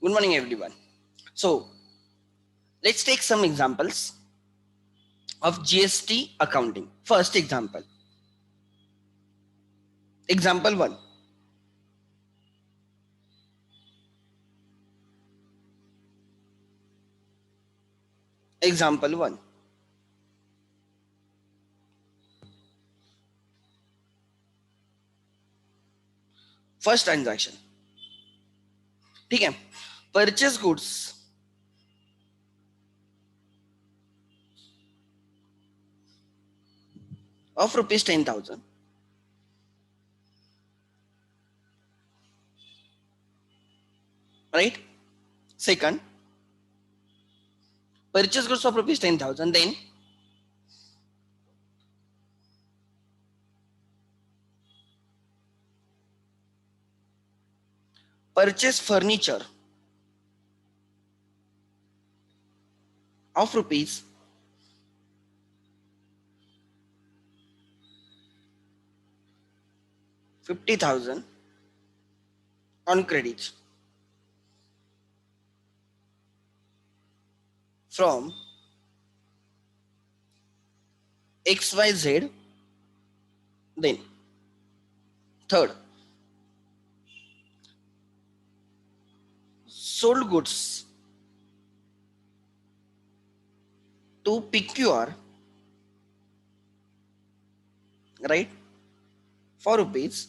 Good morning, everyone. So let's take some examples of GST accounting. First example. Example 1. Example 1. First transaction. ठीक है. Purchase goods of rupees 10,000. Right? Second, purchase goods of rupees 10,000. Then purchase furniture of rupees 50,000 on credit from XYZ. Then third, sold goods to PQR, right, for rupees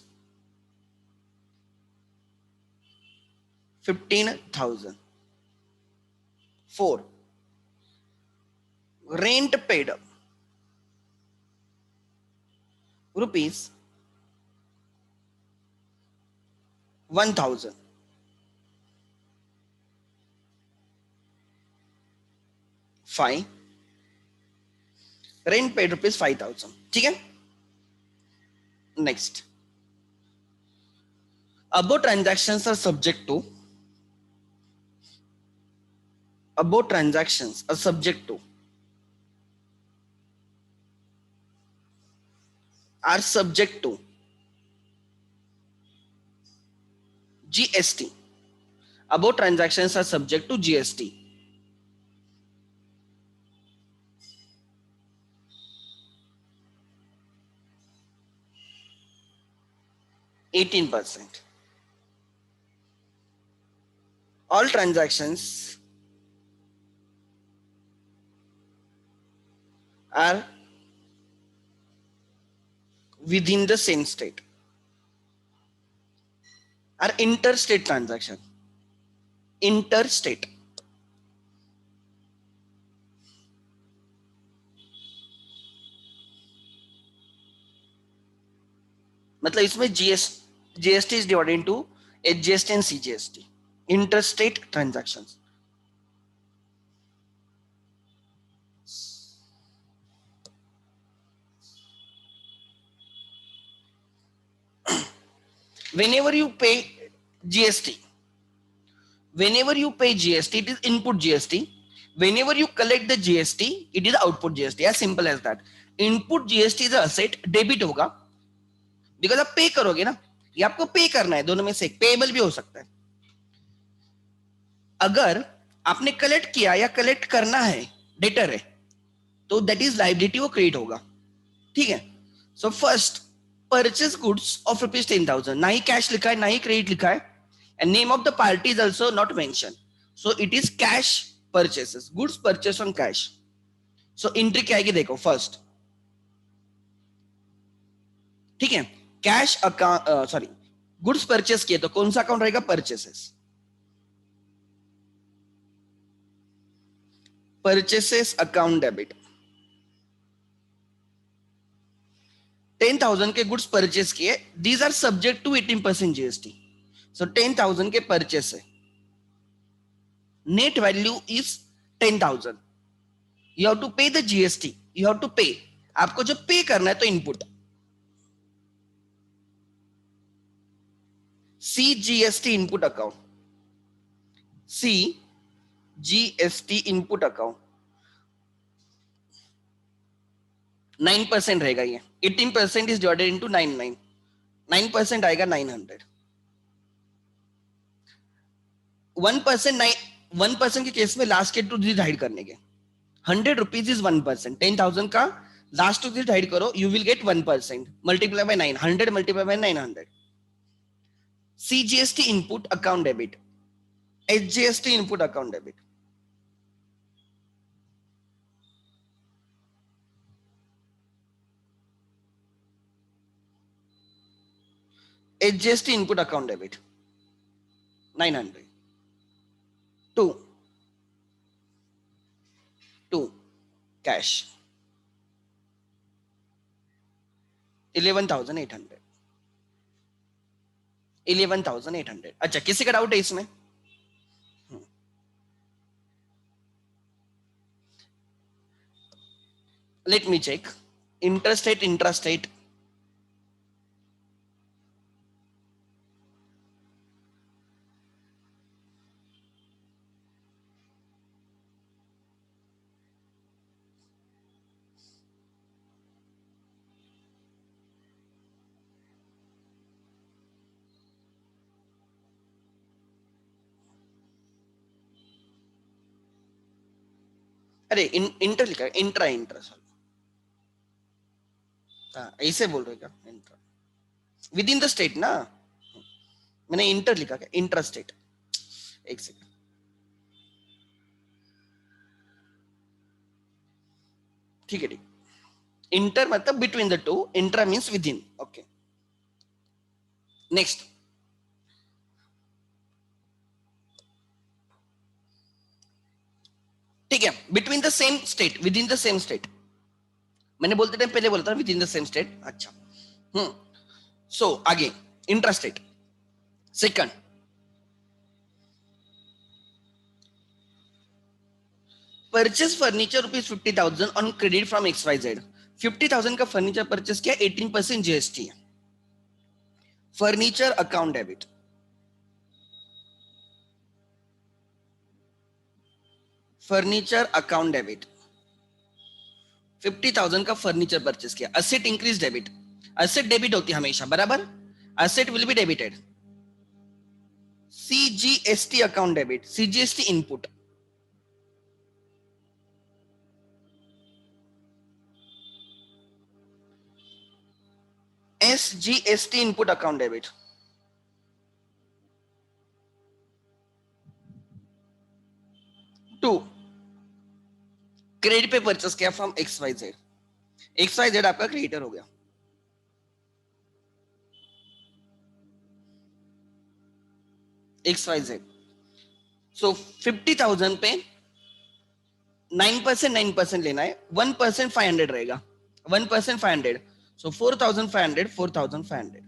15,000. 4. Rent paid rupees 1,000. 5. Rent paid rupees 5,000. ठीक है. Next, above transactions are subject to GST. Above transactions are subject to GST. %18. All transactions are within the same state, are interstate transaction. Interstate. मतलब इसमें GST is divided into HGST and CGST. Interstate transactions. Whenever you pay GST, it is input GST. Whenever you collect the GST, it is output GST. As simple as that. Input GST is a asset, debit होगा, because आप पे करोगे ना, ये आपको पे करना है, दोनों में से एक पेएबल भी हो सकता है. अगर आपने कलेक्ट किया या कलेक्ट करना है, डेटर है, तो दैट इज लायबिलिटी, वो क्रेडिट होगा. ठीक है. So first, purchase goods of rupees 10,000. ना ही कैश लिखा है, ना ही क्रेडिट लिखा है, and name of the party is also not mention. So it is cash purchases, goods purchase on cash. So entry क्या आएगी देखो फर्स्ट. ठीक है. Cash account, sorry, goods purchase किए तो कौन सा अकाउंट रहेगा? परचेसेस. Purchases account debit. 10,000 के गुड्स परचेस किए, these are subject to 18% GST. So 10,000 के परचेस है, net value is 10,000. You have to pay the GST, you have to pay. आपको जब पे करना है तो input CGST input account, CGST input account 9% रहेगा. ये 18% इज डिवाइडेड इनटू 9% आएगा 900. 1%, 1% के केस में लास्ट के 2 डिजिट हाइड करने के, 100 रुपीज इज 1%, 10,000 का लास्ट 2 डिजिट हाइड करो, you will get 1%, multiply by 9, 100 multiply by 900. CGST input account debit, HGST input account debit. HGST input account debit 900. 2 cash 11,800. 11,800. अच्छा, किसी का डाउट है इसमें? Let me check. Interstate, intrastate, अरे inter लिखा है, इंट्रा इंट्रा, सॉरी. हाँ, ऐसे बोल रहे क्या? Intra with in the state ना, मैंने इंटर लिखा, क्या इंट्रा स्टेट. एक सेकंड. ठीक है, ठीक. इंटर मतलब between the two, intra means with in. Okay, next. ठीक है, between the same state, with in the same state. मैंने बोलते टाइम पहले बोला था with in the same state. अच्छा. सो आगे intrastate. Second, purchase furniture ₹50,000 on credit from XYZ. 50,000 का फर्नीचर परचेस किया, 18% GST है. Furniture account debit. Furniture account debit, 50,000 का फर्नीचर परचेस किया. Asset increase debit. Asset debit होती है हमेशा, बराबर. Asset will be debited. CGST account debit, CGST input. SGST input account debit. To, credit पे purchase किया फ्रॉम XYZ. XYZ आपका creditor हो गया. XYZ. सो 50,000 पे 9%, 9% लेना है. 1% 500 रहेगा. 1% 500. सो 4,500, 4,500.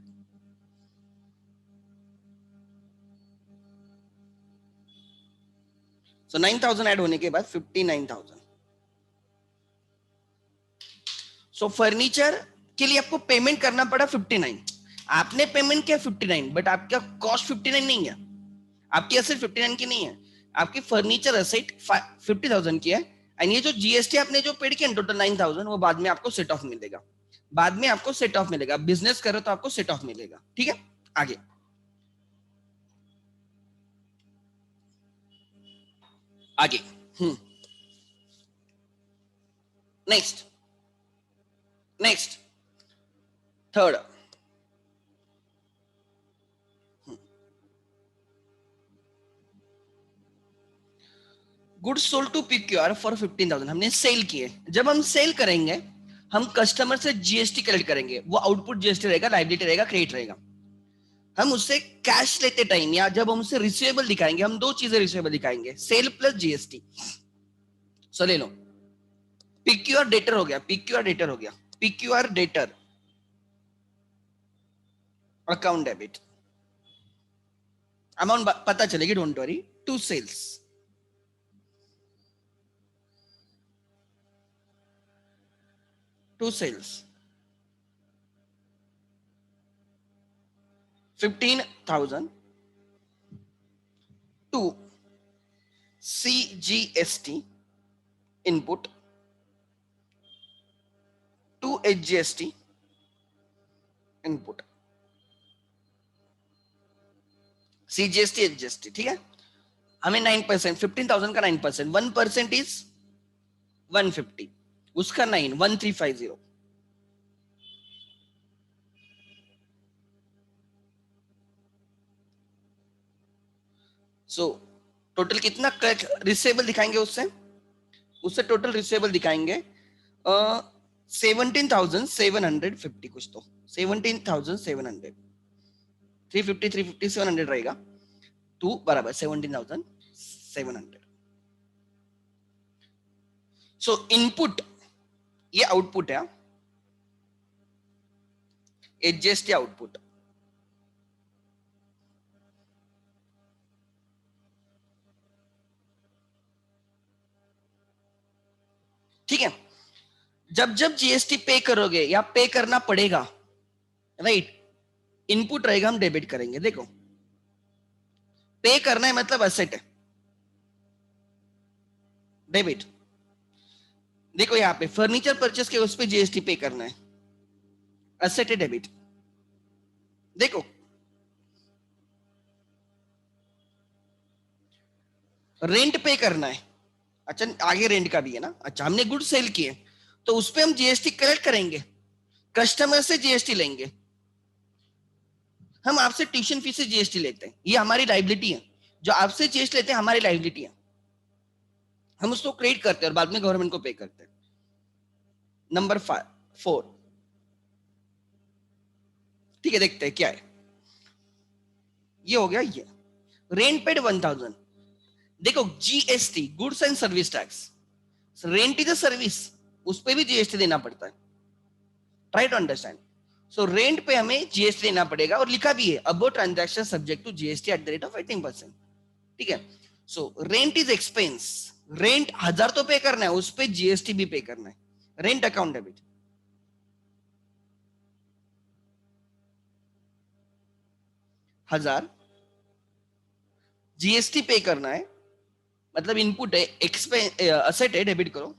सो 9,000 ऐड होने के बाद 59,000. सो फर्नीचर के लिए आपको पेमेंट करना पड़ा 59. आपने पेमेंट किया 59, बट आपका कॉस्ट 59 नहीं है. आपकी असेट 59 की नहीं है. आपकी फर्नीचर असेट 50,000 की है. एंड ये जो GST आपने जो पेड किया टोटल 9,000, वो बाद में आपको सेट ऑफ मिलेगा. बाद में आपको सेट ऑफ मिलेगा. बिजनेस करो तो आपको सेट ऑफ मिलेगा. ठीक है, आगे. आगे. Next. Next, third. Goods sold to PQR for 15,000. हमने सेल किए. जब हम सेल करेंगे, हम कस्टमर से GST कलेक्ट करेंगे. वो आउटपुट GST रहेगा, लायबिलिटी रहेगा, क्रेडिट रहेगा. हम उससे कैश लेते टाइम या जब हम उससे रिसीवेबल दिखाएंगे, हम दो चीजें रिसीवेबल दिखाएंगे, सेल प्लस GST. सो ले लो. PQR डेटर हो गया, PQR डेटर हो गया. PQR debtor account debit. Amount पता चलेगी, don't worry. To sales. To sales 15,000. To CGST input. To HGST input. CGST HGST. ठीक है. हमें 9%, 15,000 का 9%, 1% इज 150, उसका 9, 1350। सो टोटल कितना रिसेबल दिखाएंगे उससे? उससे टोटल रिसेबल दिखाएंगे 17,750 कुछ, तो 17,700, 350 350 700 रहेगा, 2 बराबर 17,700। सो इनपुट, ये आउटपुट है, एडजस्ट आउटपुट। ठीक है, जब जब जीएसटी पे करोगे या पे करना पड़ेगा, राइट, इनपुट रहेगा, हम डेबिट करेंगे। देखो, पे करना है मतलब असेट है, डेबिट। देखो यहाँ पे फर्नीचर परचेस के उस पे जीएसटी पे करना है, असेट है, डेबिट। देखो रेंट पे करना है, अच्छा आगे रेंट का भी है ना, अच्छा हमने गुड सेल किए तो उस पे हम जीएसटी कलेक्ट करेंगे, कस्टमर से जीएसटी लेंगे। हम आपसे ट्यूशन फीस से जीएसटी लेते हैं, ये हमारी लाइबिलिटी है। जो आपसे जीएसटी लेते हैं हमारी लाइबिलिटी है, हम उसको क्रेडिट करते हैं और बाद में गवर्नमेंट को पे करते हैं। नंबर 4, ठीक है, देखते हैं क्या है। ये हो गया, ये रेंट पेड 1,000। देखो GST, goods and service tax, rent is a service, उस पर भी जीएसटी देना पड़ता है। Try to understand. So rent पे हमें जीएसटी देना पड़ेगा, और लिखा भी है about transaction subject to GST at the rate of 18%। ठीक है, so rent is expense, rent 1,000 तो पे करना है, उस पे जीएसटी भी पे करना है, रेंट अकाउंट डेबिट। 1,000 जीएसटी पे करना है, मतलब इनपुट है, एक्सपेंस असेट है, डेबिट करो,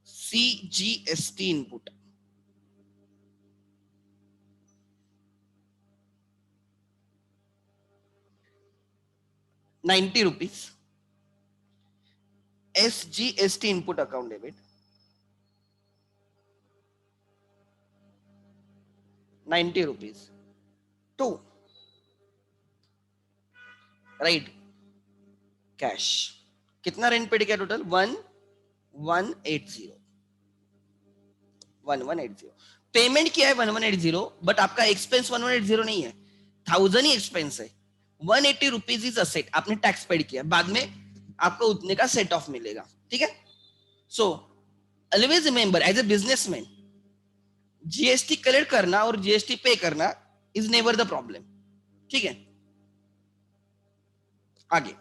CGST input. ₹90, SGST input account debit, 90 rupees, 2, right, cash. कितना रेंट पेड किया टोटल? 1180। पेमेंट किया है 1180, बट आपका एक्सपेंस 1180 नहीं है, 1,000 ही एक्सपेंस है। 180 रुपीज इज असेट, आपने टैक्स पेड किया, बाद में आपको उतने का सेट ऑफ मिलेगा। ठीक है, so always remember as a businessman, GST collect करना और जीएसटी पे करना इज नेवर द प्रॉब्लम। ठीक है, आगे।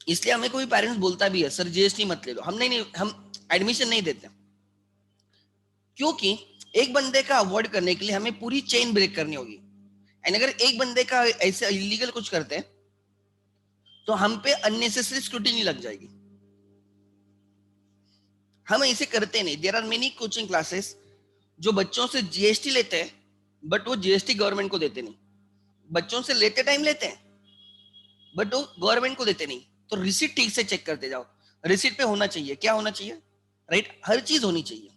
इसलिए हमें कोई पेरेंट्स बोलता भी है सर जीएसटी मत ले लो, हम नहीं, हम एडमिशन नहीं देते, क्योंकि एक बंदे का अवॉइड करने के लिए हमें पूरी चेन ब्रेक करनी होगी। एंड अगर एक बंदे का ऐसे इलीगल कुछ करते हैं तो हम पे अननेसेसरी स्क्रूटिनी लग जाएगी। हम ऐसे करते नहीं। There are many coaching classes जो बच्चों से जीएसटी लेते हैं, बट वो जीएसटी गवर्नमेंट को देते नहीं। बच्चों से लेते टाइम लेते हैं, बट वो गवर्नमेंट को देते नहीं। तो रिसीट ठीक से चेक करते जाओ। रिसीट पे होना चाहिए, क्या होना चाहिए, राइट, हर चीज होनी चाहिए।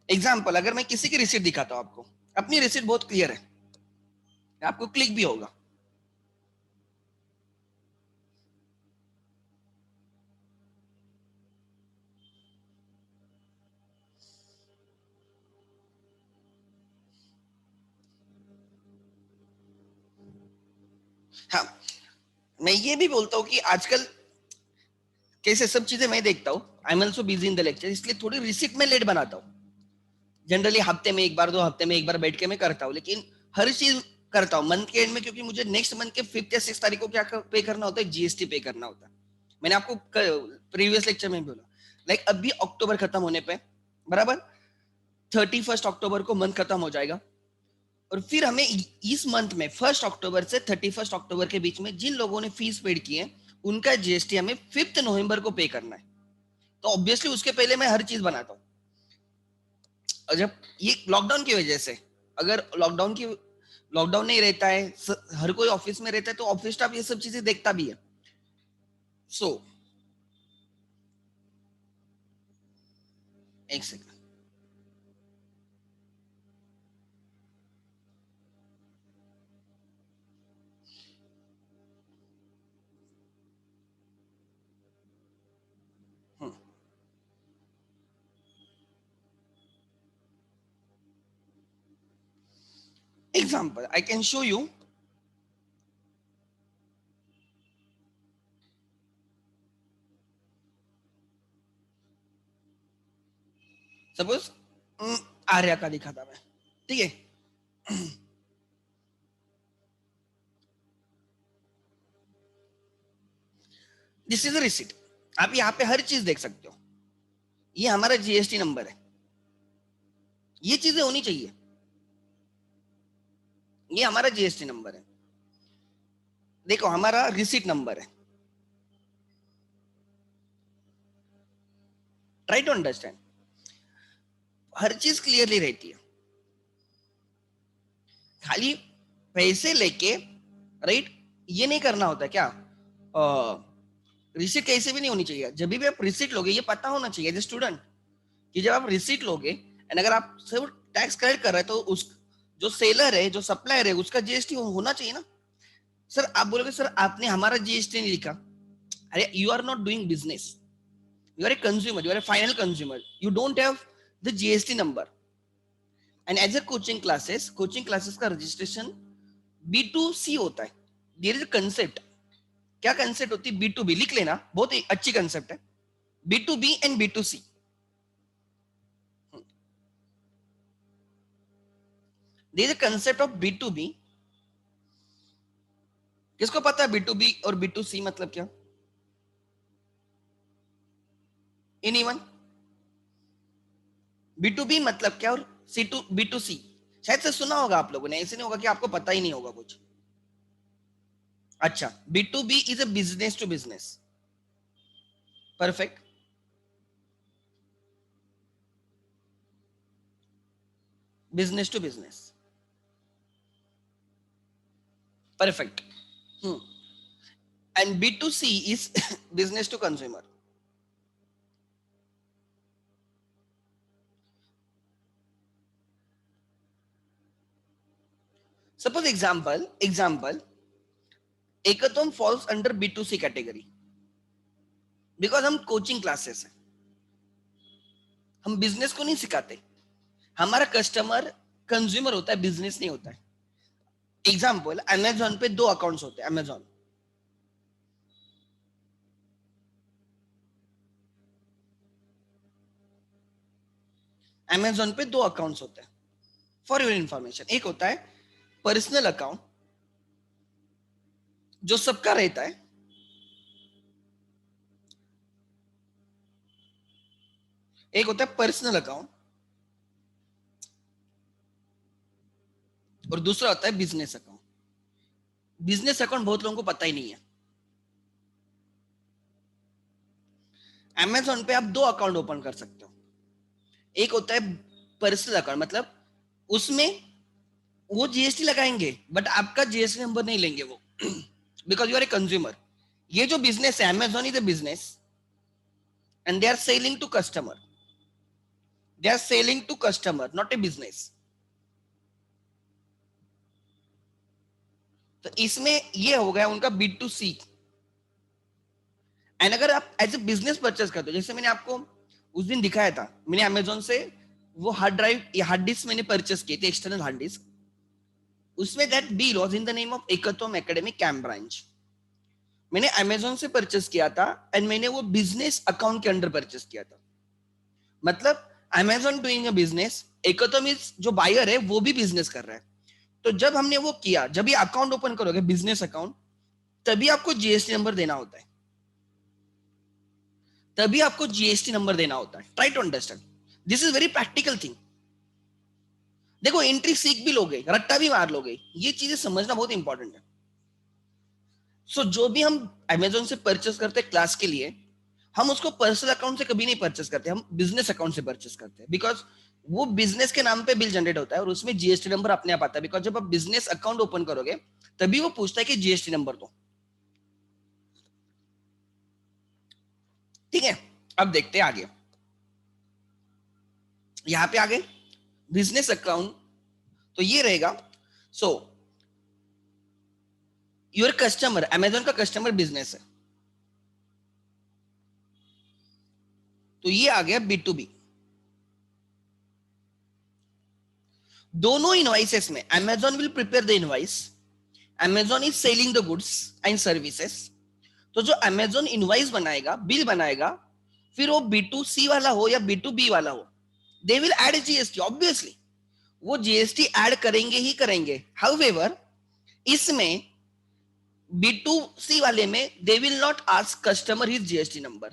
एग्जाम्पल, अगर मैं किसी की रिसीट दिखाता हूं आपको, अपनी रिसीट बहुत क्लियर है, आपको क्लिक भी होगा। हाँ, मैं ये भी बोलता हूँ कि आजकल कैसे सब चीजें मैं देखता हूँ, I am also busy in the lecture, इसलिए थोड़ी रिसिप्ट में लेट बनाता हूँ। जनरली हफ्ते में एक बार, 2 हफ्ते में एक बार बैठ के मैं करता हूँ, लेकिन हर चीज करता हूँ मंथ के एंड में, क्योंकि मुझे नेक्स्ट मंथ के 5th या 6th तारीख को क्या पे करना होता है, जीएसटी पे करना होता है। मैंने आपको प्रीवियस लेक्चर में बोला, लाइक अभी अक्टूबर खत्म होने पे, बराबर 31 अक्टूबर को मंथ खत्म हो जाएगा, और फिर हमें इस मंथ में 1 अक्टूबर से 31 अक्टूबर के बीच में जिन लोगों ने फीस पेड की है, उनका जीएसटी हमें 5 नवंबर को पे करना है। तो ऑब्वियसली उसके पहले मैं हर चीज बनाता हूँ। और जब ये लॉकडाउन की वजह से, अगर लॉकडाउन की लॉकडाउन नहीं रहता है, हर कोई ऑफिस में रहता है, तो ऑफिस स्टाफ ये सब चीजें देखता भी है. सो एक second. Example, I can show you. Suppose Arya का दिखा था मैं, ठीक है. This is receipt. आप यहाँ पे हर चीज देख सकते हो. ये हमारा जीएसटी नंबर है. ये चीजें होनी चाहिए. ये हमारा जीएसटी नंबर है. देखो हमारा रिसिट नंबर है. Try to understand. हर चीज क्लियरली रहती है. खाली पैसे लेके, राइट, ये नहीं करना होता क्या. रिसिट कैसे भी नहीं होनी चाहिए. जब भी आप रिसिट लोगे ये पता होना चाहिए एज ए स्टूडेंट कि जब आप रिसिट लोगे एंड अगर आप सिर्फ टैक्स कलेक्ट कर रहे हैं तो उस जो सेलर है, जो सप्लायर है, उसका जीएसटी होना चाहिए ना. सर आप बोलोगे सर आपने हमारा जीएसटी नहीं लिखा. अरे you are not doing business. You are a consumer, you are a final consumer. You don't have the GST number. And as a coaching classes का रजिस्ट्रेशन B2C होता है. There is a concept. क्या concept होती है? B2B. लिख लेना, बहुत ही अच्छी कंसेप्ट है. B2B and B2C. There is a concept of B2B. किसको पता है B2B और B2C मतलब क्या? एनीवन? B2B मतलब क्या और B2C शायद से सुना होगा आप लोगों ने. ऐसे नहीं होगा कि आपको पता ही नहीं होगा कुछ. अच्छा, B2B is a business to business. Perfect. Business to business. Perfect. And B2C is business to consumer. Suppose example Ekatam falls under B2C category because हम कोचिंग क्लासेस है. हम बिजनेस को नहीं सिखाते. हमारा कस्टमर कंज्यूमर होता है, बिजनेस नहीं होता है. एग्जाम्पल, अमेजोन पे 2 अकाउंट्स होते हैं. अमेजोन पे 2 अकाउंट्स होते हैं. फॉर योर इंफॉर्मेशन, एक होता है पर्सनल अकाउंट जो सबका रहता है. एक होता है पर्सनल अकाउंट और दूसरा होता है बिजनेस अकाउंट. बिजनेस अकाउंट बहुत लोगों को पता ही नहीं है. अमेजोन पे आप 2 अकाउंट ओपन कर सकते हो. एक होता है पर्सनल अकाउंट, मतलब उसमें वो जीएसटी लगाएंगे बट आपका जीएसटी नंबर नहीं लेंगे वो. Because you are a consumer. ये जो बिजनेस है, Amazon is a business and they are selling to customer, not a business. तो इसमें ये हो गया उनका B2C. एंड अगर आप एज ए बिजनेस परचेस करते हो, जैसे मैंने आपको उस दिन दिखाया था, मैंने अमेजोन से वो हार्ड ड्राइव या हार्ड डिस्क मैंने परचेस किए थे, एक्सटर्नल हार्ड डिस्क. उसमें that deal was in the name of Ekatam academy camp branch. मैंने अमेजोन से परचेस किया था एंड मैंने वो बिजनेस अकाउंट के अंडर परचेस किया था. मतलब Amazon doing a business, Ekatam is जो बायर है वो भी बिजनेस कर रहा है. तो जब हमने वो किया, जब ये अकाउंट ओपन करोगे बिजनेस अकाउंट, तभी आपको जीएसटी नंबर देना होता है. Try to understand. This is very practical thing. देखो एंट्री सीख भी लोगे, रट्टा भी मार लोगे, ये चीजें समझना बहुत इंपॉर्टेंट है. सो जो भी हम अमेजोन से परचेस करते हैं क्लास के लिए, हम उसको पर्सनल अकाउंट से कभी नहीं परचेस करते, हम बिजनेस अकाउंट से परचेस करते हैं. बिकॉज वो बिजनेस के नाम पे बिल जनरेट होता है और उसमें जीएसटी नंबर अपने आप आता है, बिकॉज जब आप बिजनेस अकाउंट ओपन करोगे तभी वो पूछता है कि जीएसटी नंबर दो। ठीक है, अब देखते हैं आगे। यहां पे आगे बिजनेस अकाउंट तो ये रहेगा। सो योर कस्टमर, अमेजोन का कस्टमर बिजनेस है, तो ये आ गया बी टू बी। दोनों इनवाइसेस में Amazon will prepare the invoice, Amazon is selling the goods and services. तो जो अमेजोन इनवाइस बनाएगा, बिल बनाएगा, फिर वो बी टू सी वाला हो या बी टू बी वाला हो, they will add GST obviously, वो जीएसटी ऐड करेंगे ही करेंगे। हाउएवर इसमें बी टू सी वाले में they will not ask customer his GST number,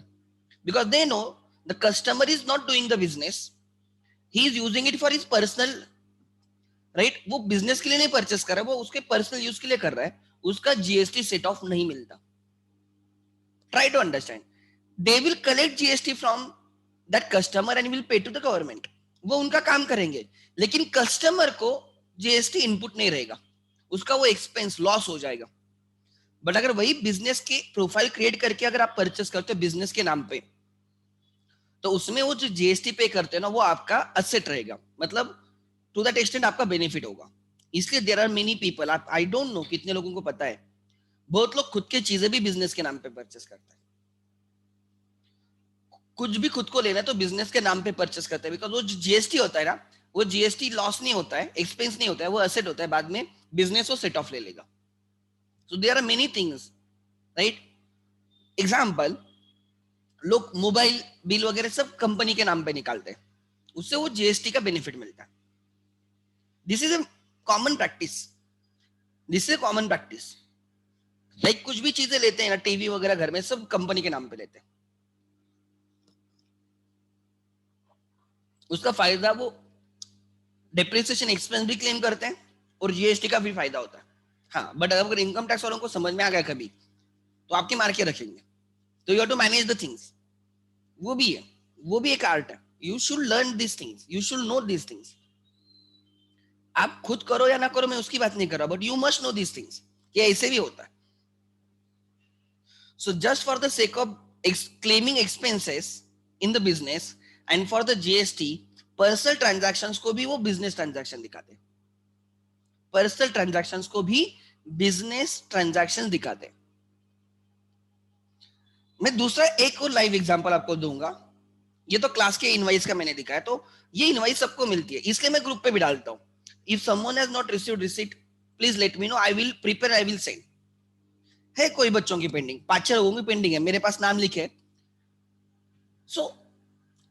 because they know the customer is not doing the business, he is using it for his personal, right. वो business के लिए नहीं purchase कर रहा है, वो उसके पर्सनल यूज के लिए कर रहा है, उसका जीएसटी सेट ऑफ नहीं मिलता। Try to understand, they will collect GST from that customer and will pay to the government, वो उनका काम करेंगे, लेकिन कस्टमर को जीएसटी इनपुट नहीं रहेगा, उसका वो एक्सपेंस लॉस हो जाएगा। बट अगर वही बिजनेस के प्रोफाइल क्रिएट करके अगर आप परचेस करते हो बिजनेस के नाम पे, तो उसमें वो जो जीएसटी पे करते हैं ना, वो आपका असेट रहेगा, मतलब टू दैट एक्सटेंट आपका बेनिफिट होगा। इसलिए देयर आर मेनी पीपल, आप आई डोंट नो कितने लोगों को पता है, बहुत लोग खुद के चीजें भी बिजनेस के नाम पे परचेस करते हैं। कुछ भी खुद को लेना है तो बिजनेस के नाम पे परचेस करते हैं, बिकॉज वो जीएसटी होता है ना, वो जीएसटी लॉस नहीं होता है, एक्सपेंस नहीं होता है, वो एसेट होता है, बाद में बिजनेस वो सेट ऑफ ले लेगा। So there are many things, right. Example, लोग मोबाइल बिल वगैरह सब कंपनी के नाम पे निकालते हैं, उससे वो जीएसटी का बेनिफिट मिलता है। This is a common practice, this is a common practice. Like कुछ भी चीजें लेते हैं ना, टीवी वगैरह घर में सब कंपनी के नाम पे लेते हैं, उसका फायदा वो डिप्रिसिएशन एक्सपेंस भी क्लेम करते हैं और जीएसटी का भी फायदा होता है। हाँ, बट अगर इनकम टैक्स वालों को समझ में आ गया कभी, तो आपके मार के रखेंगे। तो you have to manage the things, वो भी है, वो भी एक आर्ट है। You should learn this things, you should know this things. आप खुद करो या ना करो, मैं उसकी बात नहीं कर रहा, but you must know this things कि ऐसे भी होता है। So just for the sake of claiming expenses in the business and for the GST, personal transactions को भी वो बिजनेस ट्रांजैक्शन दिखाते हैं, पर्सनल ट्रांजैक्शंस को भी बिजनेस ट्रांजैक्शन दिखाते हैं। मैं दूसरा एक और लाइव एग्जांपल आपको दूंगा। ये तो क्लास के इनवाइस का मैंने दिखाया, तो ये इनवाइस सबको मिलती है, इसलिए मैं ग्रुप पे भी डालता हूँ। If someone has not received receipt, please let me know, I will prepare, I will send. है कोई बच्चों की पेंडिंग, 5-6 लोगों की पेंडिंग है, मेरे पास नाम लिखे। सो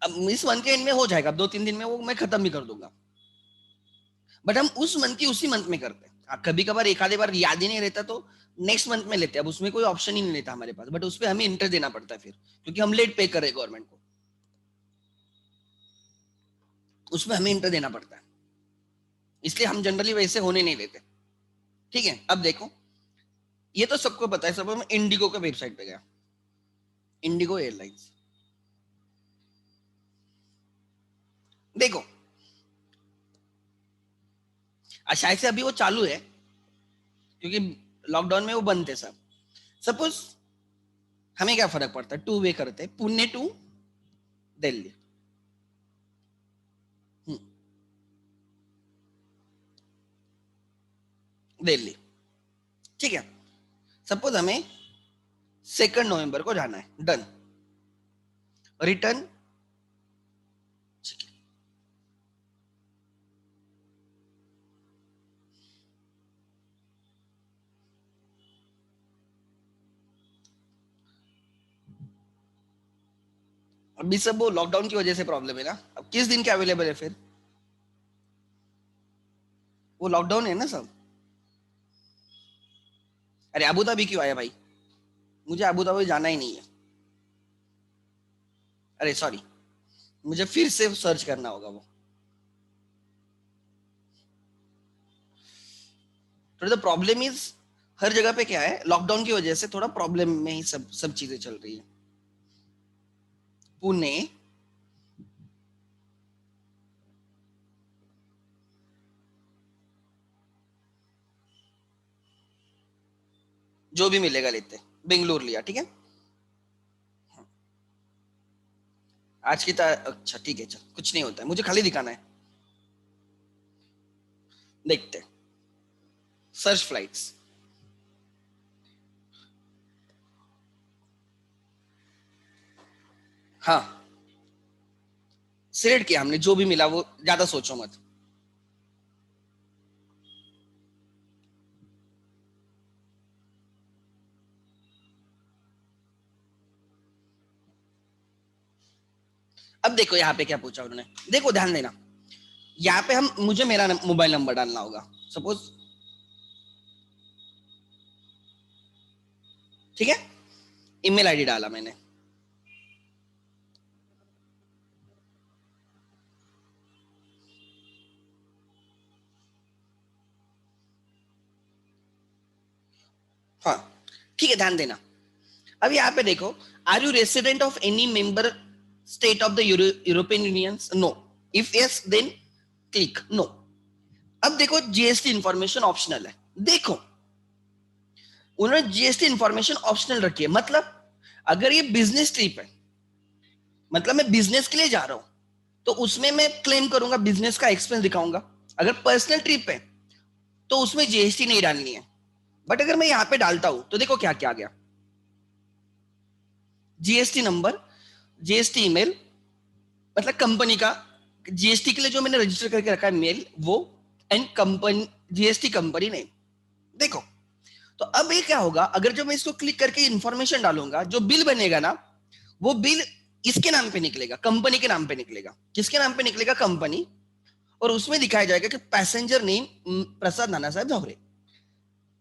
इस मंथ के एंड में हो जाएगा, 2-3 दिन में वो मैं खत्म भी कर दूंगा। बट हम उस मंथ की उसी मंथ में करते हैं, कभी कभार एक आधे बार याद ही नहीं रहता तो नेक्स्ट मंथ में लेते हैं, अब उसमें कोई ऑप्शन ही नहीं रहता हमारे पास, बट उस पर हमें इंटरेस्ट देना पड़ता है फिर, क्योंकि हम लेट पे कर रहे हैं गवर्नमेंट को, उसमें हमें इंटरेस्ट देना पड़ता है, इसलिए हम जनरली वैसे होने नहीं देते। ठीक है, अब देखो, ये तो सबको पता है, सब मैं इंडिगो के वेबसाइट पे गया, इंडिगो एयरलाइंस, देखो शायद से अभी वो चालू है, क्योंकि लॉकडाउन में वो बंद थे सब। सपोज हमें क्या फर्क पड़ता है, 2 वे करते, पुणे टू दिल्ली, दिल्ली, ठीक है। सपोज हमें 2 नवंबर को जाना है, डन, रिटर्न, अभी सब वो लॉकडाउन की वजह से प्रॉब्लम है ना, अब किस दिन के अवेलेबल है फिर, वो लॉकडाउन है ना सब। अरे अबू धाबी क्यों आया भाई, मुझे अबू धाबी जाना ही नहीं है, अरे सॉरी, मुझे फिर से सर्च करना होगा वो। थोड़ा द प्रॉब्लम इज, हर जगह पे क्या है, लॉकडाउन की वजह से थोड़ा प्रॉब्लम में ही सब सब चीजें चल रही है। पुणे जो भी मिलेगा लेते, बेंगलोर लिया, ठीक है। आज की अच्छा ठीक है, चल कुछ नहीं होता है, मुझे खाली दिखाना है। देखते सर्च फ्लाइट्स। हाँ, सिलेक्ट किया हमने, जो भी मिला वो, ज्यादा सोचो मत। अब देखो यहाँ पे क्या पूछा उन्होंने, देखो ध्यान देना। यहाँ पे हम, मुझे मेरा मोबाइल नंबर डालना होगा सपोज, ठीक है। ईमेल आईडी डाला मैंने। हाँ ठीक है, ध्यान देना। अब यहाँ पे देखो, are you resident of any member state of the European Union? No. If yes then click no. अब देखो जीएसटी इंफॉर्मेशन ऑप्शनल है। देखो उन्होंने जीएसटी इंफॉर्मेशन ऑप्शनल रखी है, मतलब अगर ये बिजनेस ट्रिप है, मतलब मैं बिजनेस के लिए जा रहा हूं, तो उसमें मैं क्लेम करूंगा, बिजनेस का एक्सपेंस दिखाऊंगा। अगर पर्सनल ट्रिप है तो उसमें जीएसटी नहीं डालनी है। बट अगर मैं यहां पे डालता हूं तो देखो क्या क्या आ गया, जीएसटी नंबर, जीएसटी ईमेल, मतलब कंपनी का जीएसटी के लिए जो मैंने रजिस्टर करके रखा है मेल वो, and company GST company name. देखो तो अब ये क्या होगा, अगर जो मैं इसको क्लिक करके इंफॉर्मेशन डालूंगा, जो बिल बनेगा ना, वो बिल इसके नाम पे निकलेगा, कंपनी के नाम पे निकलेगा। किसके नाम पे निकलेगा? कंपनी। और उसमें दिखाया जाएगा कि पैसेंजर नेम प्रसाद नाना साहब धौरे,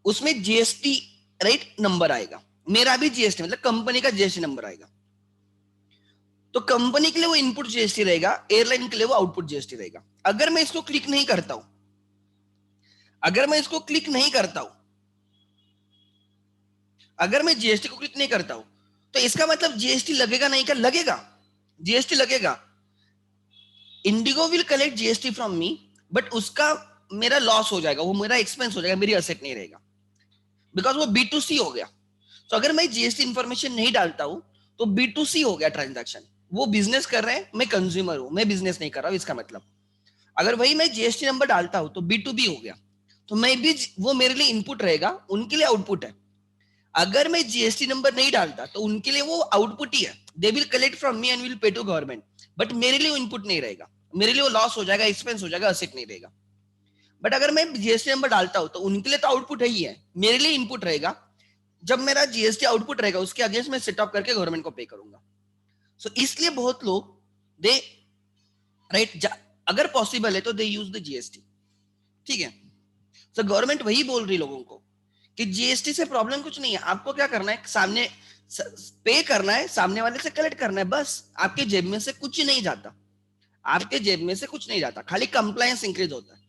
उसमें जीएसटी राइट नंबर आएगा, मेरा भी जीएसटी मतलब कंपनी का जीएसटी नंबर आएगा। तो कंपनी के लिए वो इनपुट जीएसटी रहेगा, एयरलाइन के लिए वो आउटपुट जीएसटी रहेगा। अगर मैं इसको क्लिक नहीं करता हूं, अगर मैं इसको क्लिक नहीं करता हूं, अगर मैं जीएसटी को क्लिक नहीं करता हूं, तो इसका मतलब जीएसटी लगेगा नहीं? क्या लगेगा? जीएसटी लगेगा। Indigo will collect GST from me, but उसका मेरा लॉस हो जाएगा, वो मेरा एक्सपेंस हो जाएगा, मेरी असेट नहीं रहेगा, बिकॉज वो बी टू सी हो गया। तो अगर मैं जीएसटी इंफॉर्मेशन नहीं डालता हूं तो बी टू सी हो गया ट्रांजैक्शन। वो बिजनेस कर रहे हैं, मैं कंज्यूमर हूं, मैं बिजनेस नहीं कर रहा हूं, इसका मतलब। अगर वही मैं जीएसटी नंबर डालता हूं तो बी टू बी हो गया। तो मैं भी, वो मेरे लिए इनपुट रहेगा, उनके लिए आउटपुट है। अगर मैं जीएसटी नंबर नहीं डालता तो उनके लिए वो आउटपुट ही है, they will collect from me and will pay to government, but मेरे लिए वो इनपुट नहीं रहेगा, मेरे लिए वो लॉस हो जाएगा, एक्सपेंस हो जाएगा, असेट नहीं रहेगा। बट अगर मैं जीएसटी नंबर डालता हूं तो उनके लिए तो आउटपुट है ही है, मेरे लिए इनपुट रहेगा। जब मेरा जीएसटी आउटपुट रहेगा उसके अगेंस्ट मैं सेट अप करके गवर्नमेंट को पे करूंगा। सो इसलिए बहुत लोग दे राइट, अगर पॉसिबल है तो दे यूज द जीएसटी, ठीक है। तो गवर्नमेंट वही बोल रही लोगों को कि जीएसटी से प्रॉब्लम कुछ नहीं है, आपको क्या करना है, सामने पे करना है, सामने वाले से कलेक्ट करना है, बस आपके जेब में से कुछ नहीं जाता, आपके जेब में से कुछ नहीं जाता, खाली कंप्लायंस इंक्रीज होता है।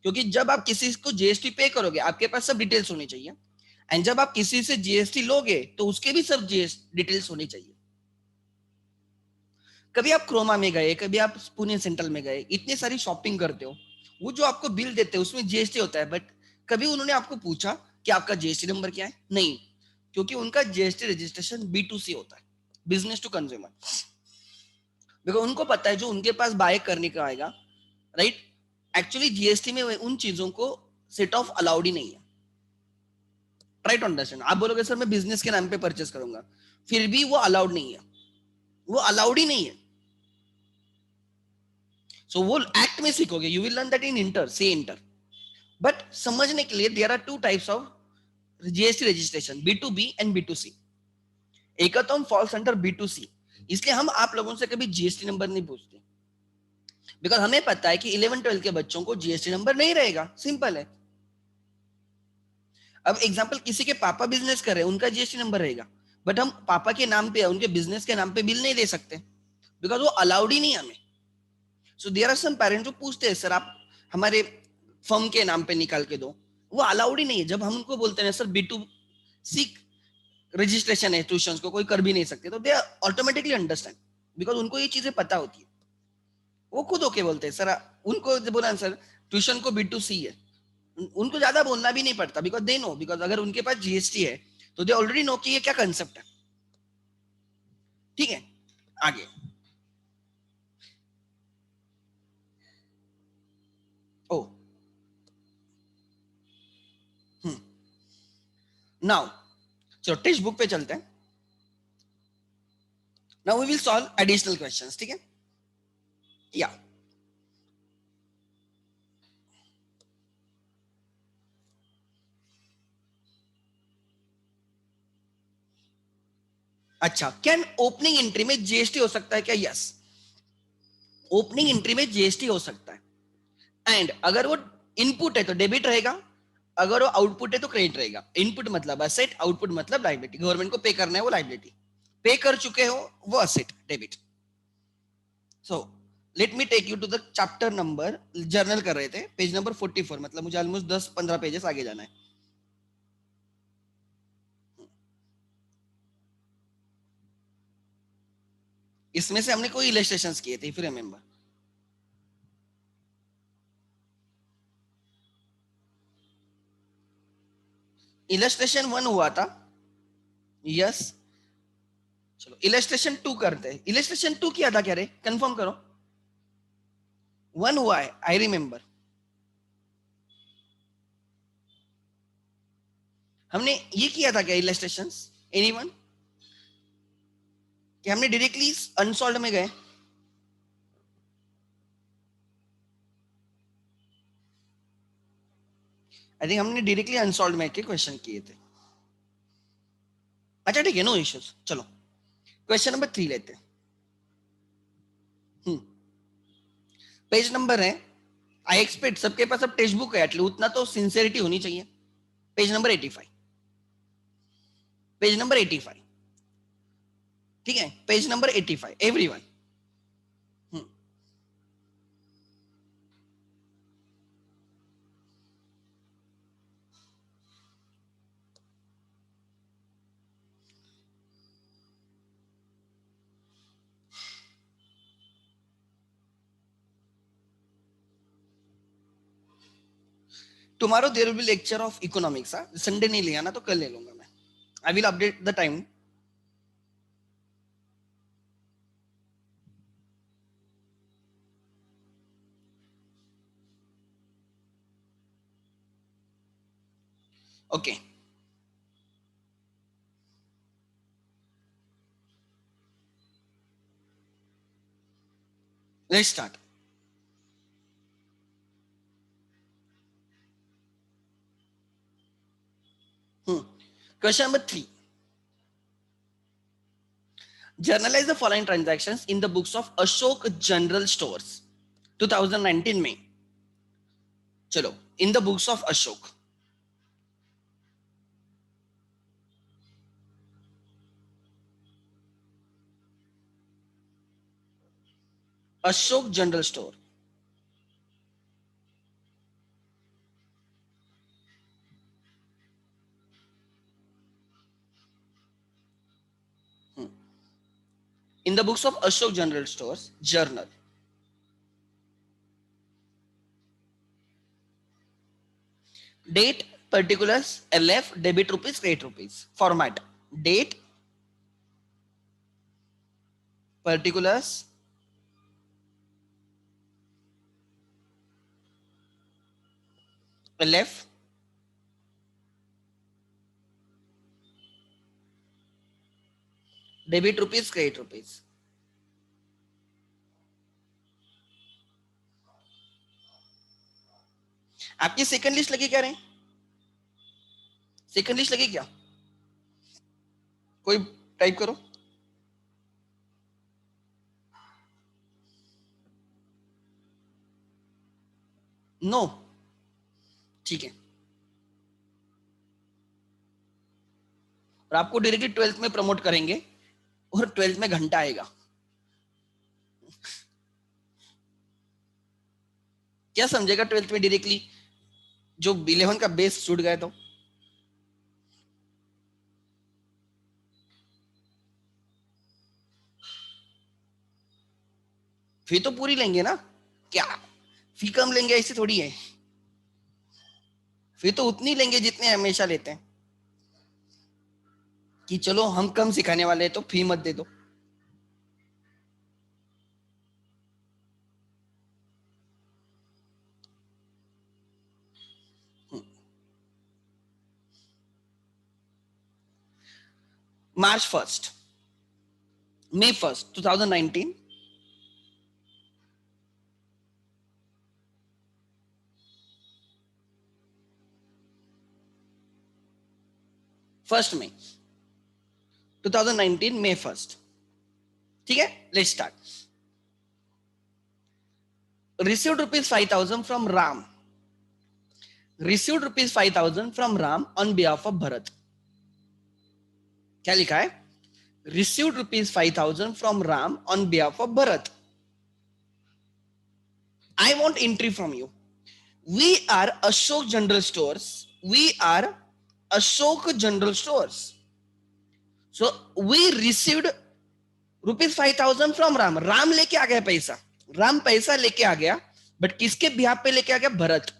क्योंकि जब आप किसी को जीएसटी पे करोगे आपके पास सब डिटेल्स होनी चाहिए, एंड जब आप किसी से जीएसटी लोगे तो उसके भी सब डिटेल्स होनी चाहिए। कभी आप क्रोमा में गए, कभी आप पुणे सेंट्रल में गए, इतनी सारी शॉपिंग करते हो, वो जो आपको बिल देते हैं उसमें जीएसटी होता है, बट कभी उन्होंने आपको पूछा कि आपका जीएसटी नंबर क्या है? नहीं, क्योंकि उनका जीएसटी रजिस्ट्रेशन बी टू सी होता है, बिजनेस टू कंज्यूमर। बिकॉज उनको पता है जो उनके पास बाय करने का आएगा, राइट, एक्चुअली जीएसटी में उन चीजों को सेट ऑफ अलाउड ही नहीं है। Try to understand. आप बोलोगे सर मैं बिजनेस के नाम पे परचेस करूंगा, फिर भी वो अलाउड नहीं है, वो अलाउड ही नहीं है। सो वो एक्ट में सीखोगे, you will learn that in inter, से इंटर। बट समझने के लिए there are two types of GST registration, B to B and B to C. Ekatam falls under B to C, इसलिए हम आप लोगों से कभी जीएसटी नंबर नहीं पूछते, बिकॉज हमें पता है कि 11-12 के बच्चों को जीएसटी नंबर नहीं रहेगा, सिंपल है। अब एग्जांपल, किसी के पापा बिजनेस कर रहे हैं, उनका जीएसटी नंबर रहेगा, बट हम पापा के नाम पे, उनके बिजनेस के नाम पे बिल नहीं दे सकते, बिकॉज वो अलाउड ही नहीं हमें। So there are some parents जो पूछते हैं सर आप हमारे फर्म के नाम पे निकाल के दो, वो अलाउड ही नहीं है। जब हम उनको बोलते हैं sir B to C registration है, ट्यूशन को कोई कर भी नहीं सकते, तो दे ऑटोमेटिकली अंडरस्टैंड, बिकॉज उनको ये चीजें पता होती है। वो खुद होके बोलते हैं सर, उनको बोला सर ट्यूशन को बी टू सी है, उनको ज्यादा बोलना भी नहीं पड़ता, बिकॉज दे नो, बिकॉज अगर उनके पास जीएसटी है तो दे ऑलरेडी नो कि ये क्या कंसेप्ट है. ठीक है, आगे. ओ, नाउ चलो टेक्स्ट बुक पे चलते हैं. Now we will solve additional questions. ठीक है, या अच्छा, कैन ओपनिंग एंट्री में जीएसटी हो सकता है क्या? यस, ओपनिंग एंट्री में जीएसटी हो सकता है. एंड अगर वो इनपुट है तो डेबिट रहेगा, अगर वो आउटपुट है तो क्रेडिट रहेगा. इनपुट मतलब असेट, आउटपुट मतलब लाइबिलिटी. गवर्नमेंट को पे करना है वो लाइबिलिटी, पे कर चुके हो वो asset, debit. So let me take you to the chapter number, journal कर रहे थे, पेज नंबर 44. मतलब मुझे ऑलमोस्ट 10-15 पेजेस आगे जाना है. इसमें से हमने कोई इलस्ट्रेशंस किए थे, इफ यू रिमेंबर. इलस्ट्रेशन 1 हुआ था. यस, चलो इलस्ट्रेशन 2 करते हैं. इलस्ट्रेशन 2 किया था क्या रे? कंफर्म करो. 1 हुआ है, आई रिमेंबर. हमने ये किया था क्या इलस्ट्रेशंस? एनीवन? कि हमने डायरेक्टली अनसॉल्व में गए? आई थिंक हमने डायरेक्टली अनसॉल्व में के क्वेश्चन किए थे. अच्छा ठीक है, नो इश्यूज. चलो क्वेश्चन नंबर 3 लेते हैं. पेज नंबर है, आई एक्सपेक्ट सबके पास अब टेक्स्ट बुक है, एटलीस्ट उतना तो सिंसियरिटी होनी चाहिए. Page number 85. Page number 85. ठीक है, page number 85 everyone. Tomorrow there will be lecture of economics. Sunday नहीं लिया ना तो कल ले लूंगा मैं. I will update the time. Okay, let's start. Question number 3. Journalize the following transactions in the books of Ashok general stores 2019 में. चलो, in the books of Ashok. Ashok general store. In the books of Ashok General Stores, journal. Date, particulars, LF, debit rupees, credit rupees. Format. Date, particulars, LF, debit rupees, credit rupees. आपकी second list लगी क्या रे? Second list लगी क्या? कोई type करो. No, ठीक है. और आपको डायरेक्टली 12th में प्रमोट करेंगे और 12th में घंटा आएगा. क्या समझेगा 12th में डायरेक्टली जो 11 का बेस छूट गए तो? फी तो पूरी लेंगे ना. क्या फी कम लेंगे ऐसी थोड़ी है. फी तो उतनी लेंगे जितने हमेशा लेते हैं. कि चलो हम कम सिखाने वाले हैं तो फी मत दे दो। March 1st, May 1st, 2019, May 2019, May 1st। ठीक है, let's start. Received rupees 5,000 from Ram, received rupees 5,000 from Ram on behalf of Bharat। क्या लिखा है? Received rupees 5,000 from Ram on behalf of Bharat। I want entry from you। We are Ashok General Stores, we are Ashok General Stores, so we received rupees 5,000 from Ram. Ram लेके आ गया पैसा, राम पैसा लेके आ गया, but किसके बिहाफ पे लेके आ गया? भरत।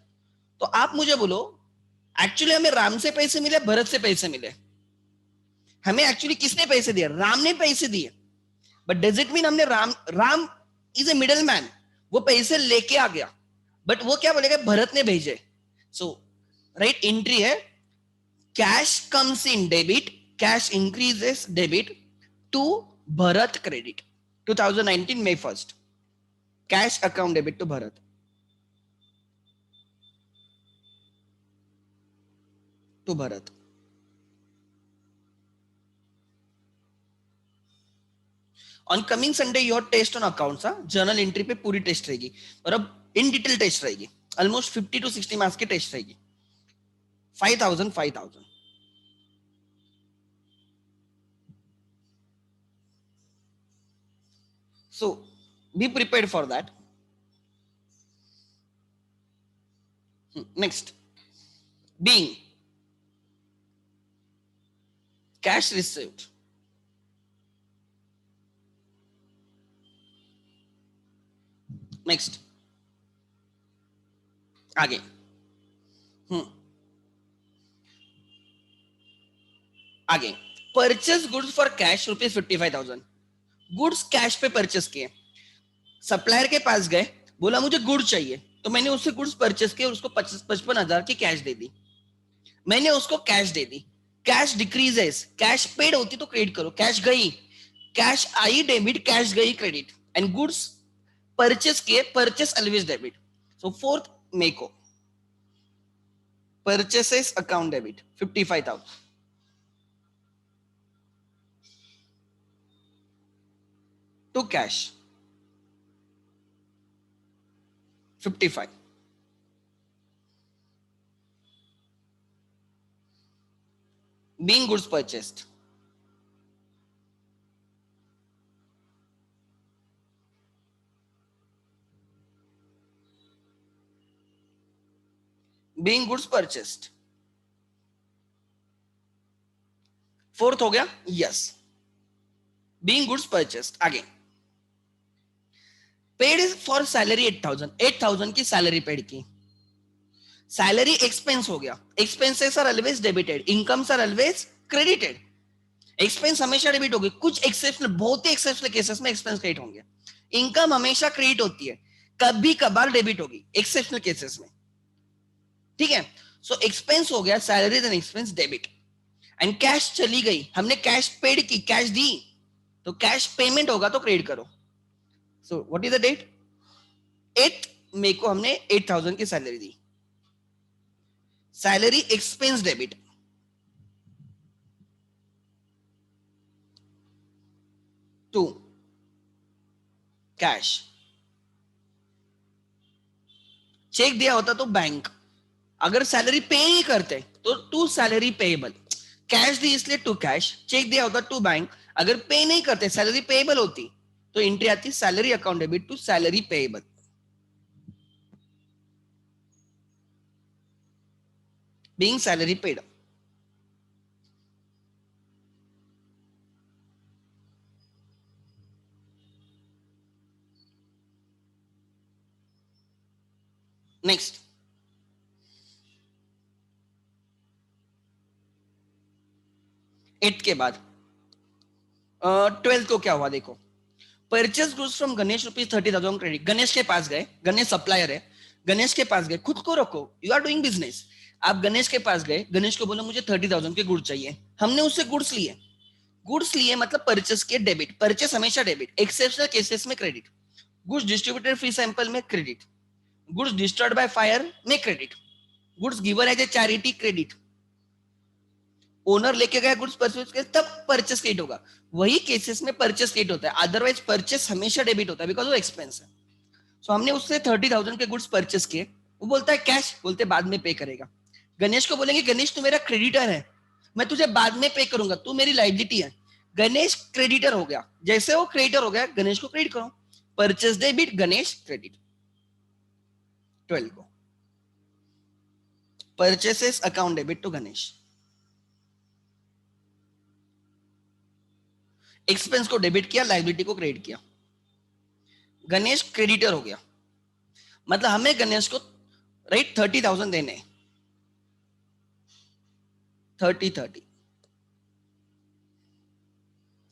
तो आप मुझे बोलो, एक्चुअली हमें राम से पैसे मिले, भरत से पैसे मिले? हमें एक्चुअली किसने पैसे दिए? राम ने पैसे दिए। बट डज इट मीन हमने Ram is a middle man, वो पैसे लेके आ गया, बट वो क्या बोलेगा? भरत ने भेजे। सो राइट एंट्री है, cash comes in debit, cash increases debit to Bharat credit, 2019 May 1st, cash account debit to Bharat, to Bharat. On coming Sunday your test on accounts, journal entry पे पूरी टेस्ट रहेगी, और अब इन डिटेल टेस्ट रहेगी, almost 50 to 60 marks की test रहेगी। 5,000। So be prepared for that. Next, being cash received, next आगे। आगे, purchase goods for cash ₹55,000। Goods cash पे परचेस किए, सप्लायर के पास गए, बोला मुझे गुड चाहिए, तो मैंने उससे गुड्स परचेस किए और उसको 55,000 की कैश दे दी। मैंने उसको कैश दे दी, कैश डिक्रीजेस, कैश पेड होती तो क्रेडिट करो, कैश गई, कैश आई डेबिट, कैश गई क्रेडिट, एंड गुड्स परचेस किए, purchase always debit. So fourth May को purchases account debit 55,000 to cash 55, being goods purchased, being goods purchased। Fourth हो गया, यस, being goods purchased। आगे, paid for salary 8,000 की salary paid की, salary expense हो गया, expenses are always debited, incomes are always credited. Expense हमेशा debit होगी, कुछ एक्सेप्शनल, बहुत ही एक्सेप्शनल केसेस में एक्सपेंस क्रेडिट होंगे, इनकम हमेशा क्रेडिट होती है, कभी कभार डेबिट होगी एक्सेप्शनल केसेस में। ठीक है, सो एक्सपेंस हो गया, salary and expense debit, and cash चली गई, हमने कैश पेड की, कैश दी, तो कैश पेमेंट होगा तो क्रेडिट करो। So what is the date? 8 मई को हमने 8,000 की सैलरी दी, salary expense debit, to cash. Cheque दिया होता तो बैंक, अगर सैलरी पे नहीं करते तो टू सैलरी पेएबल, कैश दी इसलिए टू कैश, चेक दिया होता टू बैंक, अगर पे नहीं करते सैलरी पेएबल होती तो एंट्री आती salary account debit to salary payable, being salary paid. Next, 8 के बाद 12 को क्या हुआ देखो, purchase goods from Ganesh rupees 30,000 credit. Ganesh के पास गए, गणेश सप्लायर है, गणेश के पास गए, खुद को रखो, यू आर डूइंग बिजनेस। आप गणेश के पास गए, गणेश को बोलो मुझे 30,000 के गुड्स चाहिए, हमने उससे गुड्स लिए, गुड्स लिए मतलब परचेस के डेबिट, परचेस हमेशा डेबिट, एक्सेप्शनल केसेस में credit, goods distributed free sample में credit, goods destroyed by fire में credit, goods given as a charity credit, owner लेके गया गुड्स परचेस के तब परचेस क्रेडिट होगा, वही केसेस में परचेस क्रेडिट होता है, अदरवाइज परचेस हमेशा डेबिट होता है बिकॉज वो एक्सपेंस है। सो हमने उससे 30,000 के गुड्स परचेस किए, वो बोलता है कैश, बोलते बाद में पे करेगा। गणेश को बोलेंगे गणेश तू मेरा क्रेडिटर है, मैं तुझे बाद में पे करूंगा, तू मेरी लाइबिलिटी है। गणेश क्रेडिटर हो गया, जैसे वो क्रेडिटर हो गया गणेश को क्रेडिट करो, परचेस डेबिट गणेश क्रेडिट। 12 को purchases account debit to Ganesh, expense को डेबिट किया, लाइबिलिटी को क्रेडिट किया, गणेश क्रेडिटर हो गया। मतलब हमें गणेश को राइट 30,000 देने, 30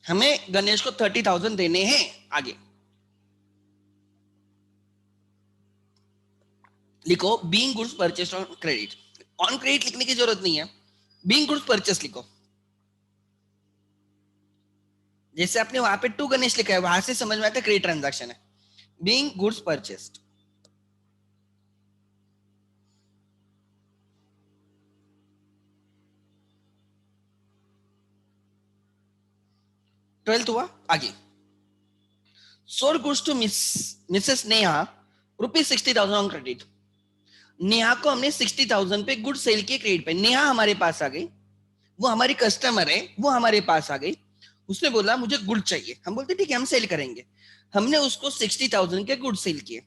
हमें गणेश को 30,000 देने हैं। आगे लिखो being goods purchased on credit, on credit लिखने की जरूरत नहीं है, बीइंग गुड्स परचेस लिखो, जैसे आपने वहां पे टू गणेश लिखा है वहां से समझ में आता है क्रेडिट ट्रांजैक्शन है, बीइंग गुड्स परचेस्ड। ट्वेल्थ हुआ। आगे sold goods to Mrs Neha ₹60,000 on credit. Neha को हमने 60,000 पे गुड सेल किए क्रेडिट पे, नेहा हमारे पास आ गई, वो हमारी कस्टमर है, वो हमारे पास आ गई, उसने बोला मुझे गुड चाहिए, हम बोलते ठीक है हम सेल करेंगे, हमने उसको 60,000 के गुड सेल किए,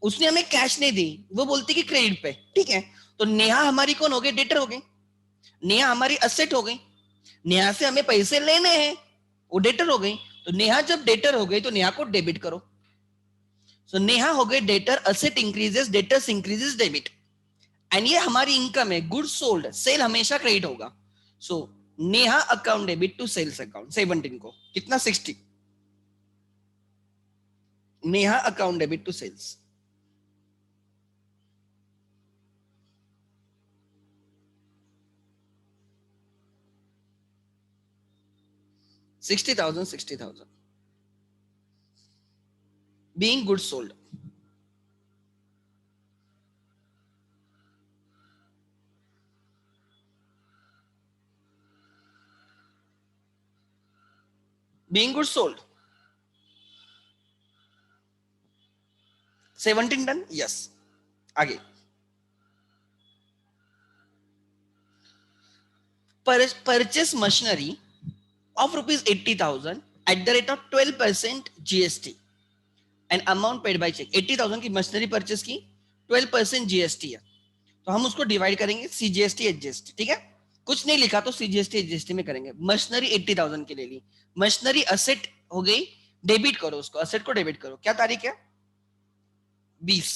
उसने हमें कैश नहीं दी, वो बोलती कि क्रेडिट पे, ठीक है, तो नेहा हमारी कौन हो गई, डेटर हो गई, नेहा हमारी असेट हो गई, नेहा से हमें पैसे लेने हैं, वो डेटर हो गई, तो नेहा जब डेटर हो गई तो नेहा को डेबिट करो, सो नेहा हो गई debtor, asset increases, debtors increases, debit, and ये हमारी इनकम है, गुड सोल्ड, सेल हमेशा क्रेडिट होगा, so Neha account debit to sales account. 17 को कितना 60, Neha account debit to sales, $60,000 being goods sold, being goods sold, 17 done, yes. आगे purchase machinery of ₹80,000 at the rate of 12% GST and amount paid by check। 80,000 की machinery purchase की, 12% GST है, तो हम उसको divide करेंगे CGST HGST, ठीक है, कुछ नहीं लिखा तो CGST HGST में करेंगे। मशीनरी 80,000 के ले ली, मशीनरी असेट हो गई, डेबिट करो उसको, असेट को डेबिट करो, क्या तारीख है 20,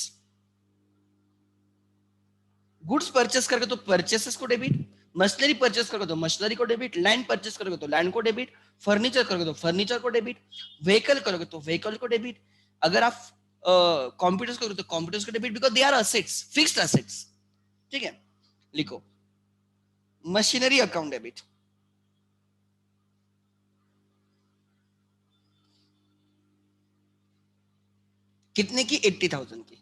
गुड्स परचेस करके तो परचेसेस को डेबिट, मशीनरी परचेस करोगे तो मशीनरी को डेबिट, लैंड परचेस करोगे तो लैंड को डेबिट, फर्नीचर करोगे तो फर्नीचर को डेबिट, व्हीकल करोगे तो व्हीकल को डेबिट, अगर आप कंप्यूटर्स करोगे तो कंप्यूटर्स को debit, because they are assets, fixed assets, ठीक है। लिखो मशीनरी अकाउंट डेबिट, कितने की 80,000 की,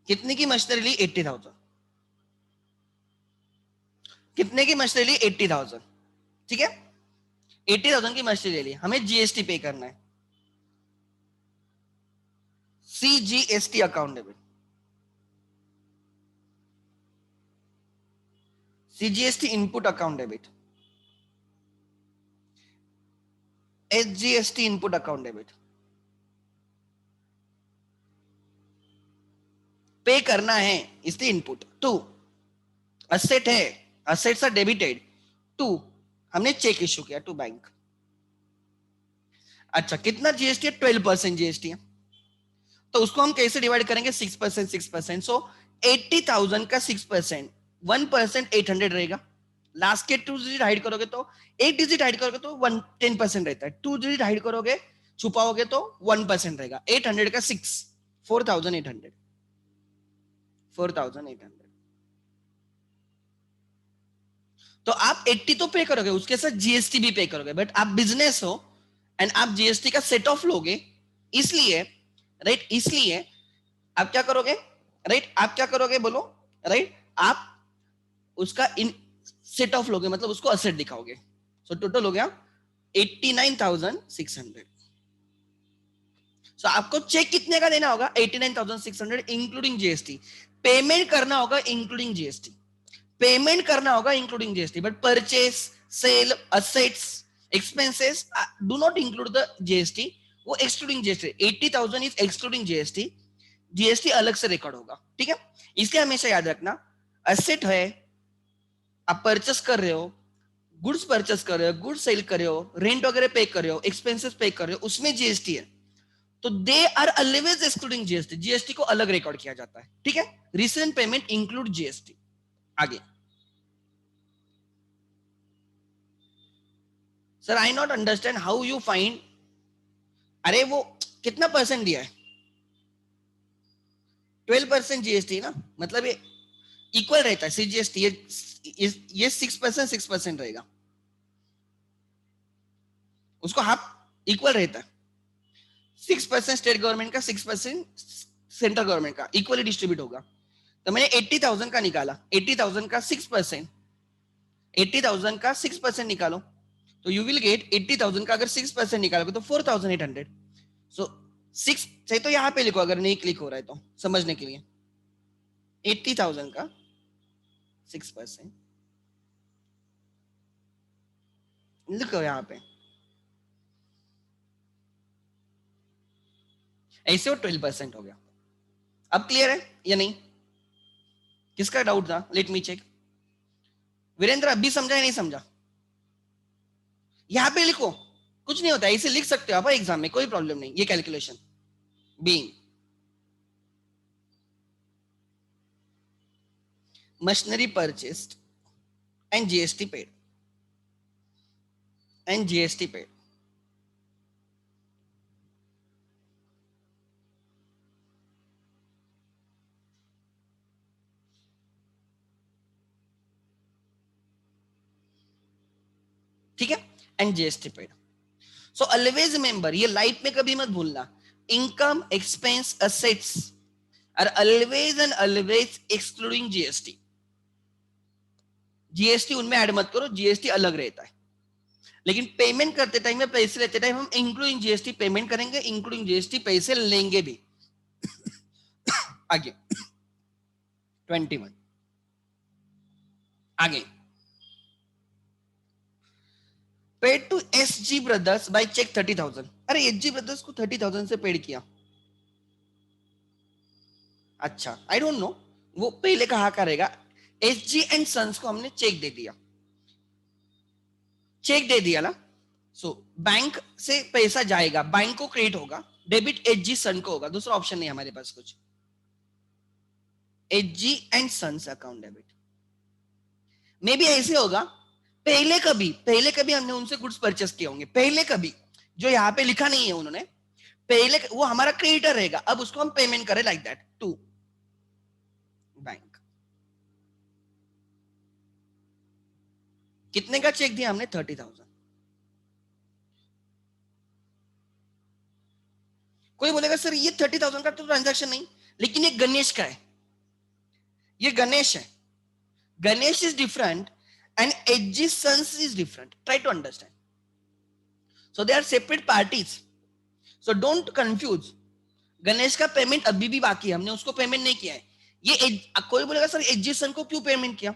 कितने की मशीनरी ली 80,000, कितने की मशीनरी ली 80,000, ठीक है, 80,000 की मशीनरी ले ली, हमें जीएसटी पे करना है, CGST account debit, CGST input account debit, HGST input account debit, पे करना है इसलिए इनपुट। 2 असेट है, असेट्स आर डेबिटेड, 2 हमने चेक इश्यू किया टू बैंक। अच्छा कितना जीएसटी है, 12% जीएसटी है, तो उसको हम कैसे डिवाइड करेंगे, 6%, 6%, सो 80,000 का 6%, 1% 800 रहेगा, लास्ट के 2 डिजिट हाइड करोगे तो 8 डिजिट हाइड करोगे तो 10% रहता है, 2 डिजिट हाइड करोगे छुपाओगे तो 1% रहेगा। 800 का 6, 4800, 4800। तो आप 80 तो पे करोगे, उसके साथ जीएसटी भी पे करोगे, बट आप बिजनेस हो एंड आप जीएसटी का सेट ऑफ लोगे, इसलिए राइट, इसलिए आप क्या करोगे, राइट, आप क्या करोगे बोलो, राइट, आप उसका इन सेट ऑफ लोगे, मतलब उसको असेट दिखाओगे। सो टोटल हो गया 89,600। सो आपको चेक कितने का देना होगा, 89,600 इंक्लूडिंग जीएसटी। पेमेंट करना होगा इंक्लूडिंग जीएसटी, पेमेंट करना होगा including GST, but purchase, sale, assets, expenses do not include the GST, वो excluding GST. 80,000 is excluding GST, GST अलग से रिकॉर्ड होगा, ठीक है। इसलिए हमेशा याद रखना, असेट है, आप परचेस कर रहे हो, गुड्स परचेस कर रहे हो, गुड्स सेल कर रहे हो, रेंट वगैरह पे कर रहे हो, एक्सपेंसेस पे कर रहे हो, उसमें जीएसटी है, तो they are always excluding GST, GST को अलग रिकॉर्ड किया जाता है, ठीक है। Recent payment include GST. आगे, sir I not understand how you find, अरे वो कितना परसेंट दिया है, 12% जीएसटी ना, मतलब ये इक्वल रहता है सीजीएसटी, ये 6%, 6% रहेगा, उसको हाफ इक्वल रहता है, 6% स्टेट गवर्नमेंट का, 6% सेंट्रल गवर्नमेंट का, इक्वली डिस्ट्रीब्यूट होगा। तो मैंने 80,000 का निकाला, 80,000 का 6%, 80,000 का 6% निकालो, तो यू विल गेट 80,000 का अगर 6% निकालोगे तो 4,800। सो 6 चाहे तो यहाँ पे लिखो अगर नहीं क्लिक हो रहा है तो समझने के लिए, 80,000 का 6% लिखो यहाँ पे, ऐसे वो 12% हो गया। अब क्लियर है या नहीं, किसका डाउट था, लेट मी चेक। वीरेंद्र अभी समझा या नहीं समझा, यहाँ पे लिखो, कुछ नहीं होता, ऐसे लिख सकते हो आप एग्जाम में, कोई प्रॉब्लम नहीं, ये calculation being machinery purchased and GST paid, and GST paid, ठीक है, and GST paid. So always remember, ये लाइफ में कभी मत भूलना, income, expense, assets are always and always excluding GST. GST उनमें ऐड मत करो, जीएसटी अलग रहता है, लेकिन पेमेंट करते टाइम में, पैसे लेते टाइम हम इंक्लूडिंग जीएसटी पेमेंट करेंगे, इंक्लूडिंग जीएसटी पैसे लेंगे भी। आगे 21, आगे, paid to SG brothers by cheque 30,000। अरे एसजी ब्रदर्स को 30,000 से पेड किया, अच्छा आई डोंट नो वो पहले कहा करेगा। एसजी एंड सन्स को हमने चेक दे दिया, चेक दे दिया ना, सो बैंक से पैसा जाएगा, बैंक को क्रेडिट होगा, डेबिट एचजी सन को होगा, दूसरा ऑप्शन नहीं हमारे पास कुछ, HG and sons account debit. मे भी ऐसे होगा, पहले कभी हमने उनसे गुड्स परचेस किए होंगे, पहले कभी, जो यहाँ पे लिखा नहीं है उन्होंने, पहले वो हमारा क्रेडिटर रहेगा, अब उसको हम पेमेंट करें लाइक दैट टू बैंक। कितने का चेक दिया हमने, 30,000। कोई बोलेगा सर ये 30,000 का तो ट्रांजैक्शन नहीं, लेकिन ये गणेश का है, ये गणेश है, Ganesh is different and HG sons is different, try to understand, so they are separate parties, so don't confuse. Ganesh का पेमेंट अभी भी बाकी है, हमने उसको पेमेंट नहीं किया है, ये कोई बोलेगा सर एचजी सन को क्यों पेमेंट किया,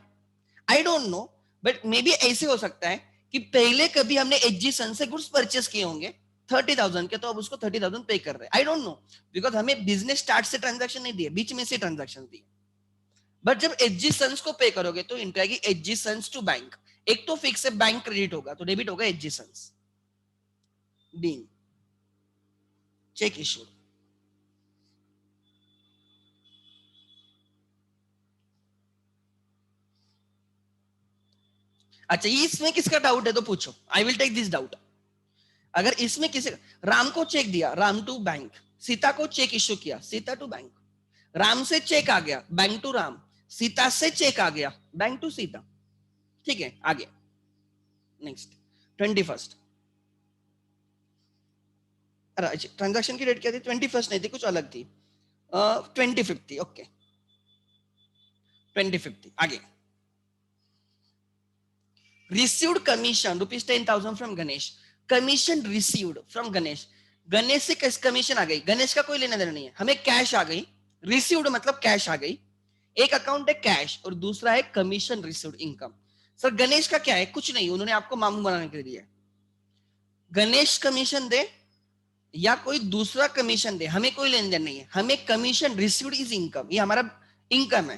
I don't know, but may be ऐसे हो सकता है कि पहले कभी हमने एचजी सन से गुड्स परचेस किए होंगे 30,000 के, तो अब उसको 30,000 पे कर रहे हैं, आई डोंट नो, बिकॉज हमें बिजनेस स्टार्ट से ट्रांजैक्शन नहीं दिए, बीच में से ट्रांजैक्शन दिए। बट जब एचजी सन्स को पे करोगे तो इंटर आएगी एचजी सन्स टू बैंक, एक तो फिक्स है बैंक क्रेडिट होगा तो डेबिट होगा HG sons, being cheque issued. अच्छा, ये इसमें किसका डाउट है तो पूछो, I will take this doubt. अगर इसमें किसी, राम को चेक दिया, राम टू बैंक, सीता को चेक इश्यू किया, सीता टू बैंक, राम से चेक आ गया, बैंक टू राम, सीता से चेक आ गया, बैंक टू सीता। ठीक है, आगे नेक्स्ट 21st। ट्रांजैक्शन की डेट क्या थी? 21st नहीं थी, कुछ अलग थी, 25th थी। ओके 25th थी। आगे received commission ₹10,000 from Ganesh, commission received from Ganesh, Ganesh से कमीशन आ गई, गणेश का कोई लेना देना नहीं है, हमें कैश आ गई, रिसीव्ड मतलब कैश आ गई। एक अकाउंट है कैश और दूसरा है commission received income. Sir Ganesh का क्या है? कुछ नहीं, उन्होंने आपको मामू बनाने के लिए दिया। गणेश कमीशन दे या कोई दूसरा कमीशन दे, हमें कोई लेन देन नहीं है, हमें कमीशन रिसीव्ड इज इनकम, ये हमारा इनकम है।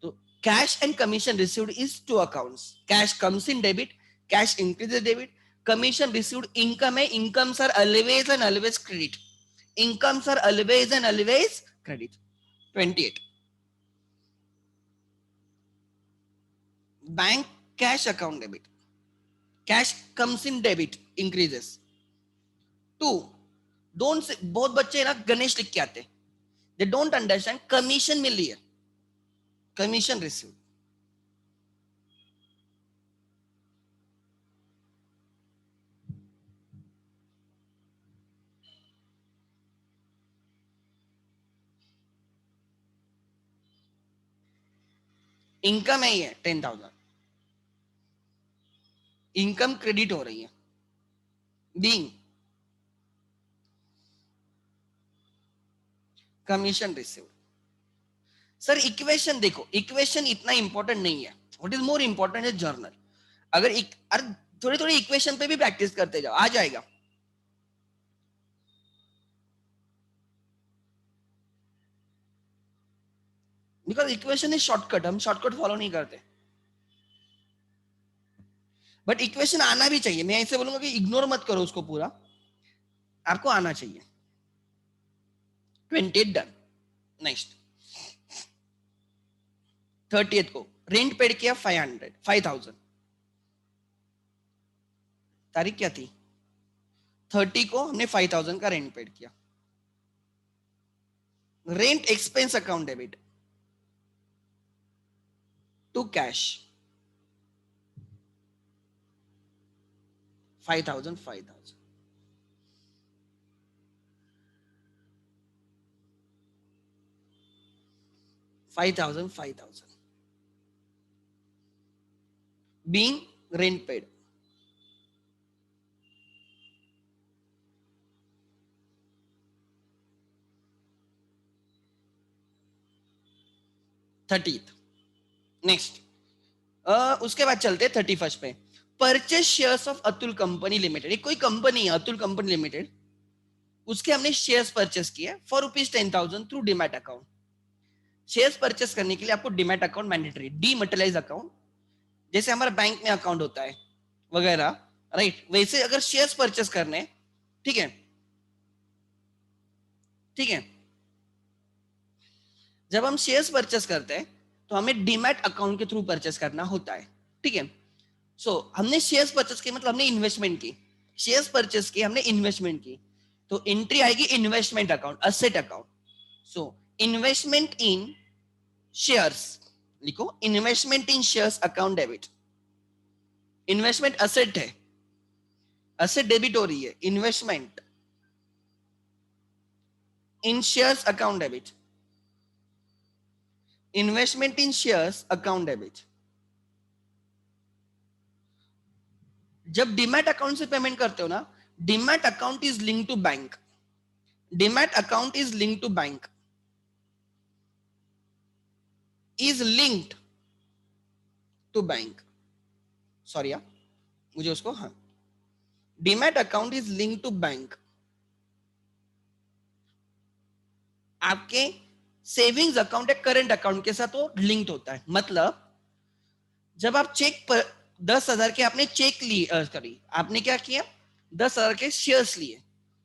तो cash and commission received is two accounts, cash comes in debit, cash increases debit, commission received income है, incomes are always and always credit, incomes are always and always credit. 28 bank cash account debit, cash comes in debit increases. 2 don't say, बहुत बच्चे ना गणेश लिख के आते, they don't understand commission मिली है, commission received. Income है ये 10,000, इनकम क्रेडिट हो रही है, being commission received. Sir equation देखो, इक्वेशन इतना इंपॉर्टेंट नहीं है, what is more important is journal. अगर अरे थोड़ी थोड़ी इक्वेशन पे भी प्रैक्टिस करते जाओ, आ जाएगा। बिकॉज इक्वेशन इज शॉर्टकट, हम शॉर्टकट फॉलो नहीं करते, बट इक्वेशन आना भी चाहिए। मैं ऐसे बोलूंगा कि इग्नोर मत करो उसको, पूरा आपको आना चाहिए। 28 डन। नेक्स्ट 30th को रेंट पेड किया 5,000, तारीख क्या थी? 30 को हमने 5,000 का रेंट पेड किया। Rent expense account debit to cash 5,000 5,000, 5,000 5,000 being rent paid। Thirtieth next, उसके बाद चलते 31st पे। Purchase shares of Atul company limited, एक कोई कंपनी है अतुल कंपनी लिमिटेड, उसके हमने शेयर्स परचेस किए for ₹10,000 through demat account. Shares purchase करने के लिए आपको demat account mandatory, dematerialize account, जैसे हमारा बैंक में अकाउंट होता है वगैरह, राइट, वैसे अगर शेयर्स परचेस करने, ठीक है, ठीक है, जब हम शेयर्स परचेस करते हैं तो हमें डीमैट अकाउंट के थ्रू परचेस करना होता है। ठीक है, सो हमने शेयर्स परचेस की, मतलब हमने इन्वेस्टमेंट की, शेयर्स परचेस की, हमने इन्वेस्टमेंट की, तो एंट्री आएगी investment account, asset account. So investment in shares लिखो, investment in shares account debit, investment asset है, असेट डेबिट हो रही है, investment in shares account debit, investment in shares account debit. जब डीमैट अकाउंट से पेमेंट करते हो ना, demat account is link to bank, demat account is link to bank, is linked to bank, sorry यार, मुझे उसको, हाँ, demat account is link to bank, आपके सेविंग्स अकाउंट या करंट अकाउंट के साथ वो लिंक्ड होता है। मतलब जब आप चेक पर 10,000 के आपने चेक ली, करी, आपने क्या किया, 10,000 के शेयर्स लिए,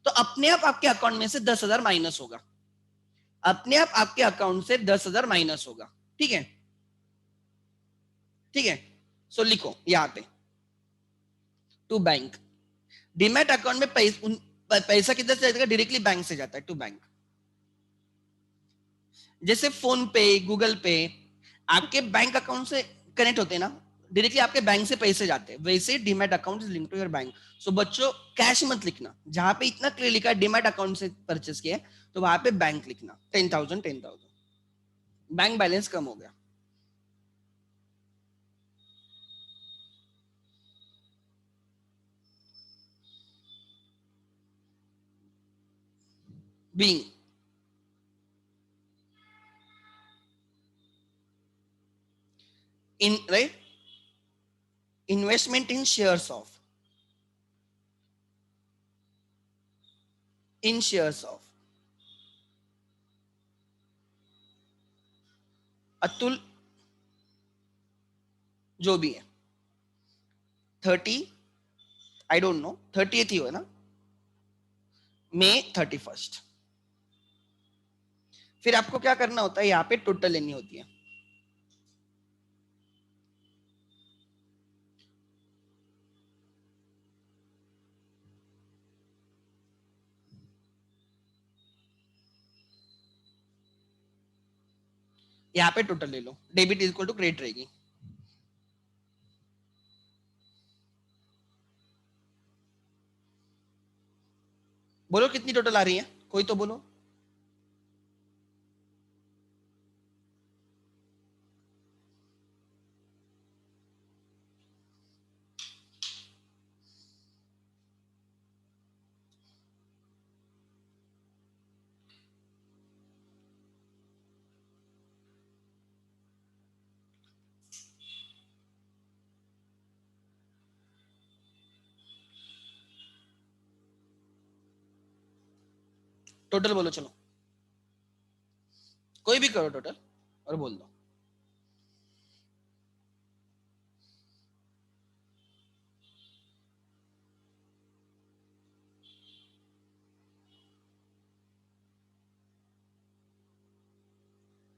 तो अपने आप आपके अकाउंट में से 10,000 माइनस होगा, अपने आप आपके अकाउंट से 10,000 माइनस होगा। ठीक है, ठीक है, सो लिखो यहाँ पे टू बैंक। डीमैट अकाउंट में पैसा किधर से जाएगा? डायरेक्टली बैंक से जाता है टू बैंक। जैसे फोन पे, गूगल पे आपके बैंक अकाउंट से कनेक्ट होते हैं ना, डायरेक्टली आपके बैंक से पैसे जाते हैं, वैसे demat account is link to your bank. So बच्चों कैश मत लिखना, जहां पे इतना क्लियर लिखा है डीमैट अकाउंट से परचेस किया तो वहां पे बैंक लिखना, 10,000 10,000, बैंक बैलेंस कम हो गया। Being in right investment in shares of, in shares of Atul जो भी है 30, आई डोंट नो 30th ही हो ना, May 31st। फिर आपको क्या करना होता है, यहाँ पे टोटल लेनी होती है। यहाँ पे टोटल ले लो, debit is equal to credit रहेगी। बोलो कितनी टोटल आ रही है, कोई तो बोलो। टोटल बोलो चलो, कोई भी करो टोटल और बोल दो।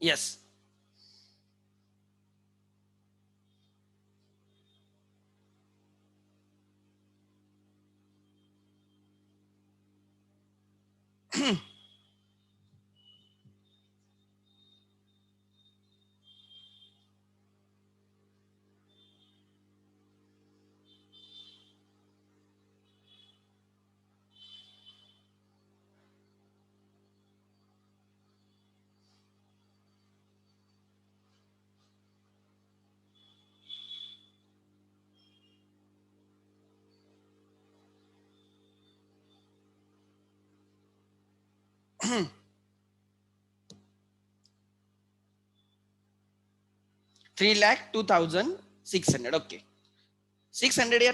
यस 3,02,600 ओके, 600 या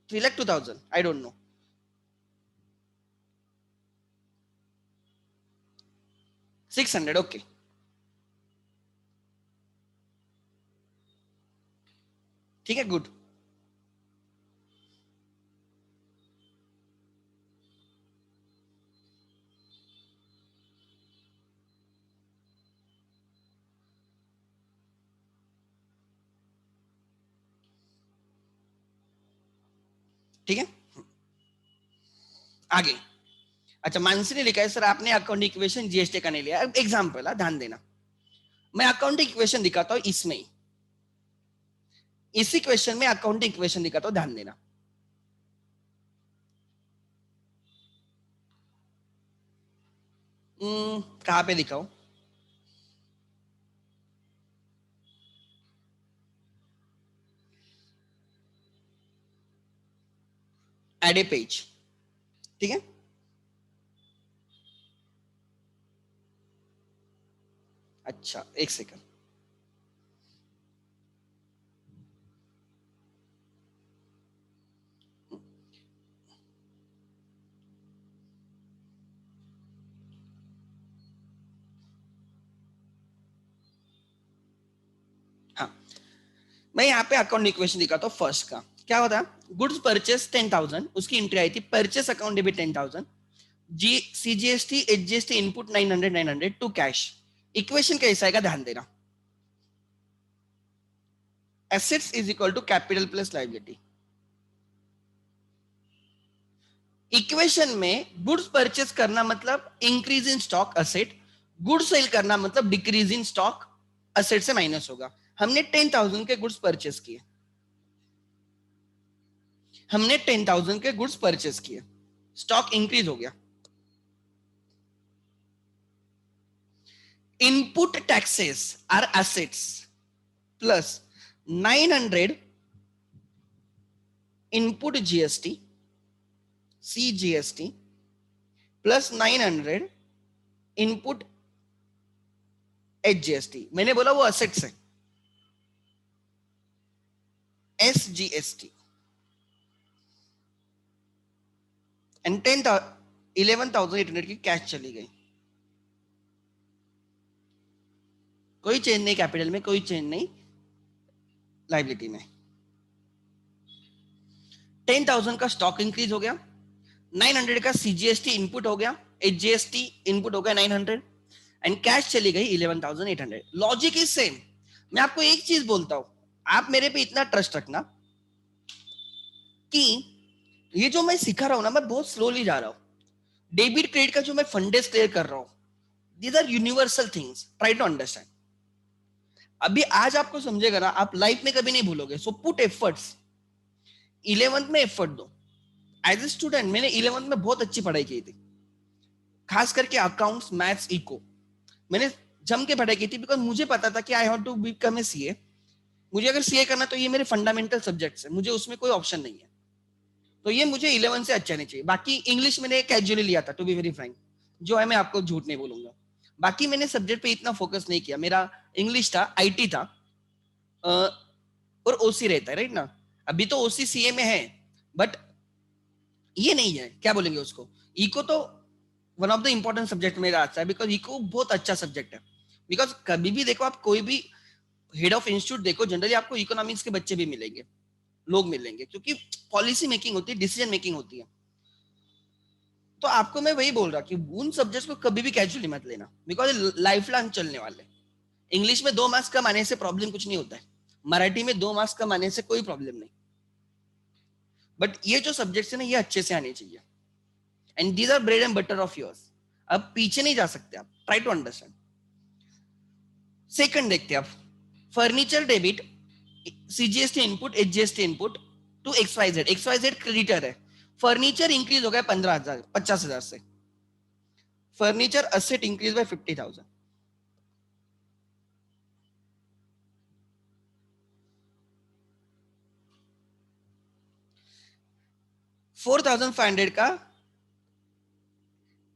3,02,000 आई डोंट नो, 600 ओके। ठीक है गुड। ठीक है आगे। अच्छा मानसी ने लिखा है सर आपने अकाउंट इक्वेशन जीएसटी का नहीं लिया, एग्जाम्पल ध्यान देना, मैं अकाउंटिंग इक्वेशन दिखाता हूँ इसमें ही, इसी क्वेश्चन में अकाउंटिंग इक्वेशन दिखाता हूँ, ध्यान देना। कहाँ पे दिखाओ, एड ए पेज, ठीक है। अच्छा एक सेकंड, हाँ मैं यहाँ पे अकाउंट इक्वेशन दिखाता हूँ फर्स्ट का। क्या होता है, गुड्स परचेस 10,000, उसकी एंट्री आई थी परचेस अकाउंट डेबिट 10,000, जी CGST HGST input 900 to cash. Equation कैसा आएगा ध्यान देना, assets is equal to capital plus liability. Equation में गुड्स परचेस करना मतलब increase in stock asset, goods sale करना मतलब डिक्रीज इन स्टॉक असेट से माइनस होगा। हमने 10,000 के गुड्स परचेस किए, हमने 10,000 के गुड्स परचेस किए, स्टॉक इंक्रीज हो गया। Input taxes are assets plus 900 input GST CGST plus 900 input HGST। मैंने बोला वो असेट्स है, SGST एंड 11,800 की कैश चली गई। कोई चेंज नहीं कैपिटल में, कोई चेंज नहीं लायबिलिटी में। 10,000 का स्टॉक इंक्रीज हो गया, 900 का CGST इनपुट हो गया, HGST इनपुट हो गया 900 एंड कैश चली गई 11,800। Logic is same. मैं आपको एक चीज बोलता हूं, आप मेरे पे इतना ट्रस्ट रखना कि ये जो मैं सिखा रहा हूं ना, मैं बहुत स्लोली जा रहा हूं। डेबिट क्रेडिट का जो मैं फंडेस क्लियर कर रहा हूं, these are universal things, try to understand. अभी आज आपको समझेगा ना, आप लाइफ में कभी नहीं भूलोगे। सो पुट एफर्ट्स, 11th में एफर्ट दो। एज ए स्टूडेंट मैंने 11th में बहुत अच्छी पढ़ाई की थी, खास करके अकाउंट्स, मैथ्स, इको। मैंने जम के पढ़ाई की थी बिकॉज मुझे पता था कि I have to become a CA. मुझे अगर सीए करना तो ये मेरे फंडामेंटल सब्जेक्ट्स है, मुझे उसमें कोई ऑप्शन नहीं है। तो ये मुझे 11 से अच्छा नहीं चाहिए। बाकी इंग्लिश मैंने कैजुअली लिया था, टू बी वेरी फ्रैंक, जो है मैं आपको झूठ नहीं बोलूंगा। बाकी मैंने सब्जेक्ट पे इतना फोकस नहीं किया। मेरा इंग्लिश था, आईटी था, और ओसी रहता है, राइट ना। अभी तो ओसी सीए में है, बट ये नहीं है, क्या बोलेंगे उसको, इको तो one of the important subject मेरा आता है, बिकॉज इको बहुत अच्छा सब्जेक्ट है। बिकॉज कभी भी देखो, आप कोई भी हेड ऑफ इंस्टीट्यूट देखो, जनरली आपको इकोनॉमिक्स के बच्चे भी मिलेंगे, लोग मिलेंगे, क्योंकि पॉलिसी मेकिंग होती है, डिसीजन मेकिंग होती है। तो आपको मैं वही बोल रहा कि उन सब्जेक्ट्स को कभी भी कैजुअली मत लेना, बिकॉज लाइफ लॉन्ग चलने वाले। इंग्लिश में 2 मार्क्स कम आने से प्रॉब्लम कुछ नहीं होता है, मराठी में 2 मार्क्स कम आने से कोई प्रॉब्लम नहीं। बट ये जो सब्जेक्ट्स है ना, ये अच्छे से आने चाहिए, and these are bread and butter of yours. अब पीछे नहीं जा सकते आप, ट्राई टू अंडरस्टैंड। सेकंड देखते हैं आप, furniture debit, CGST input, HGST input to XYZ। XYZ creditor है, फर्नीचर इंक्रीज हो गया 15,000, 50,000 से। Furniture asset increase by 50,000। 4,500 का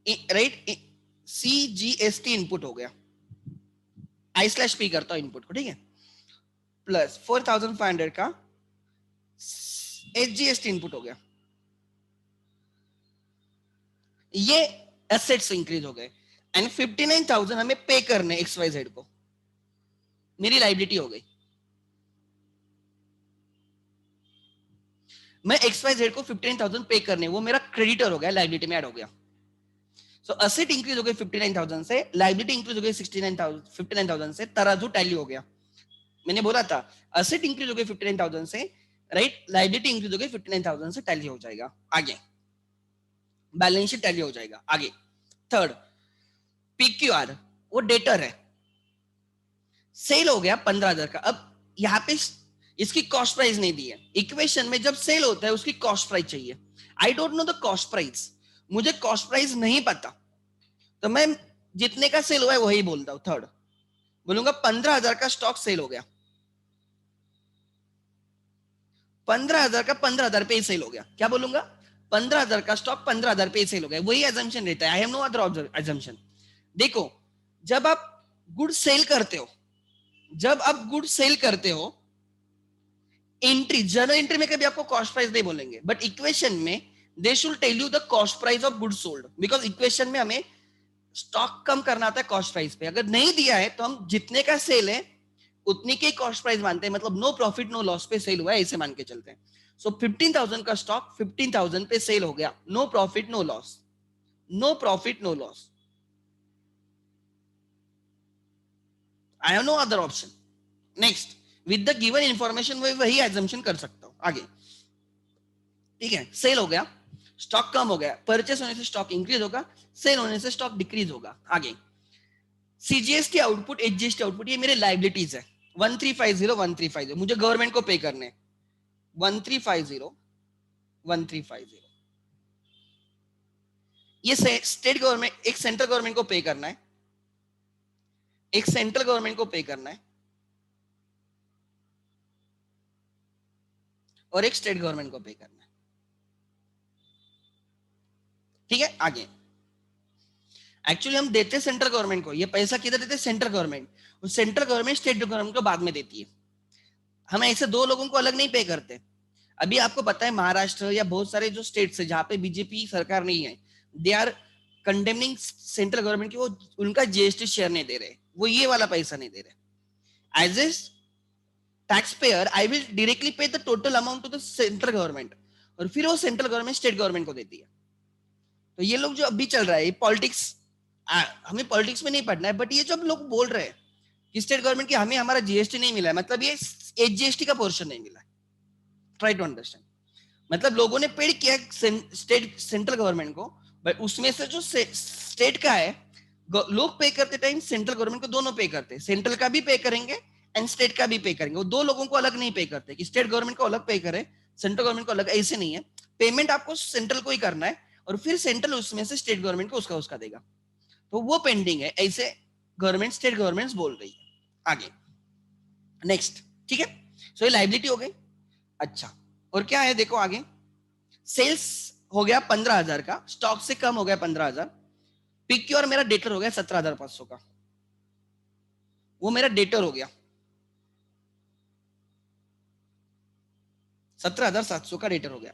राइट CGST इनपुट हो गया, I/P करता हूं इनपुट को, ठीक है, प्लस 4,500 का HGST इनपुट हो गया। ये एसेट्स इंक्रीज हो गए एंड 59,000 हमें पे करने XYZ को, मेरी लाइबिलिटी हो गई। मैं XYZ को 59,000 पे करने, वो मेरा क्रेडिटर हो गया, लाइबिलिटी में ऐड हो गया। सो असेट इंक्रीज हो गई 59,000 से, लाइबिलिटी इंक्रीज हो गई 59,000 से, तराजू टैली हो गया। मैंने बोला था असेट इंक्रीज हो गई 59,000 से, राइट, लाइबिलिटी इंक्रीज हो गई 59,000 से, टैली हो जाएगा। आगे बैलेंस शीट टैली हो जाएगा। आगे थर्ड, PQR, वो डेटर है, सेल हो गया 15,000 का। अब यहाँ पे इसकी कॉस्ट प्राइस नहीं दी है इक्वेशन में। जब सेल होता है उसकी कॉस्ट प्राइस चाहिए। I don't know the cost price, मुझे कॉस्ट प्राइस नहीं पता, तो मैं जितने का सेल हुआ है वही बोलता हूं। थर्ड बोलूंगा 15,000 का स्टॉक सेल हो गया, 15,000 का 15,000 पे सेल हो गया। क्या बोलूंगा, 15,000 का स्टॉक 15,000 पे सेल हो गया, वही एजम्पशन रहता है। I have no other assumption. देखो, जब आप गुड सेल करते हो, जब आप गुड सेल करते हो, एंट्री, जर्नल एंट्री में कभी आपको कॉस्ट प्राइस नहीं बोलेंगे, बट इक्वेशन में they should tell you the cost price of good sold, because equation में हमें स्टॉक कम करना आता है कॉस्ट प्राइस पे। अगर नहीं दिया है तो हम जितने का सेल है उतनी के कॉस्ट प्राइस मानते हैं, मतलब नो प्रॉफिट नो लॉस पे सेल हुआ है ऐसे मान के चलते हैं। सो 15,000 का स्टॉक 15,000 पे सेल हो गया, no profit no loss, no profit no loss, I have no other option. Next, with the given information मैं वही एजम्पशन कर सकता हूं आगे। ठीक है, सेल हो गया, स्टॉक कम हो गया, परचेस होने से स्टॉक इंक्रीज होगा, सेल होने से स्टॉक डिक्रीज होगा। आगे सीजीएसटी आउटपुट, एचजीएसटी आउटपुट, ये मेरे लाइबिलिटीज है। 1350 मुझे गवर्नमेंट को पे करने, 1350 ये स्टेट गवर्नमेंट, एक सेंट्रल गवर्नमेंट को पे करना है, एक सेंट्रल गवर्नमेंट को पे करना है और एक स्टेट गवर्नमेंट को पे करना है। ठीक है, आगे एक्चुअली हम देते सेंट्रल गवर्नमेंट को, ये पैसा किधर देते, सेंट्रल गवर्नमेंट, और सेंट्रल गवर्नमेंट स्टेट गवर्नमेंट को बाद में देती है। हम ऐसे दो लोगों को अलग नहीं पे करते। अभी आपको पता है महाराष्ट्र या बहुत सारे जो स्टेट्स है जहां पे बीजेपी सरकार नहीं है, they are condemning central government की, वो उनका जीएसटी शेयर नहीं दे रहे, वो ये वाला पैसा नहीं दे रहे। As a taxpayer I will directly pay the total amount to the central government, और फिर वो सेंट्रल गवर्नमेंट स्टेट गवर्नमेंट को देती है। तो ये लोग जो अभी चल रहा है ये पॉलिटिक्स, हमें पॉलिटिक्स में नहीं पढ़ना है, बट ये जो लोग बोल रहे हैं कि स्टेट गवर्नमेंट की हमें हमारा जीएसटी नहीं मिला है, मतलब ये एचजीएसटी का पोर्शन नहीं मिला है। ट्राई टू अंडरस्टैंड, मतलब लोगों ने पेड किया स्टेट सेंट्रल गवर्नमेंट को, बट उसमें से जो स्टेट का है, लोग पे करते टाइम सेंट्रल गवर्नमेंट को दोनों पे करते, सेंट्रल का भी पे करेंगे एंड स्टेट का भी पे करेंगे। वो दो लोगों को अलग नहीं पे करते कि स्टेट गवर्नमेंट को अलग पे करे, सेंट्रल गवर्नमेंट को अलग, ऐसे नहीं है। पेमेंट आपको सेंट्रल को ही करना है और फिर सेंट्रल उसमें से स्टेट गवर्नमेंट को उसका उसका देगा। तो वो पेंडिंग है, ऐसे गवर्नमेंट स्टेट गवर्नमेंट बोल रही है। आगे नेक्स्ट, ठीक है, सो ये लाइबिलिटी हो गई। अच्छा, और क्या है देखो आगे, सेल्स हो गया 15,000 का, स्टॉक से कम हो गया 15,000, पिक और मेरा डेटर हो गया 17,500 का, वो मेरा डेटर हो गया 17,700 का डेटर हो गया।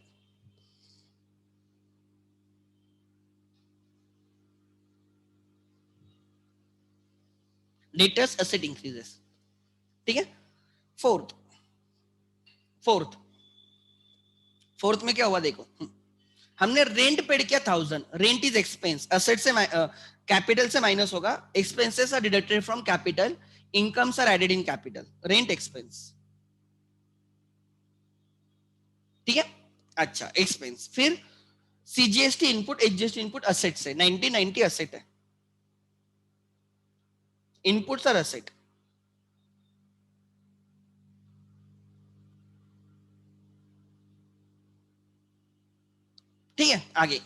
Debtors asset increases. ठीक है, फोर्थ फोर्थ फोर्थ में क्या हुआ देखो, हमने रेंट पेड किया 1,000, रेंट इज एक्सपेंस, असेट से कैपिटल से माइनस होगा, expenses are deducted from capital, incomes are added in capital, rent expense. ठीक है, अच्छा एक्सपेंस, फिर CGST input, HGST input asset से, 1990 असेट है, इनपुट्स आर असेट। ठीक है, आगे,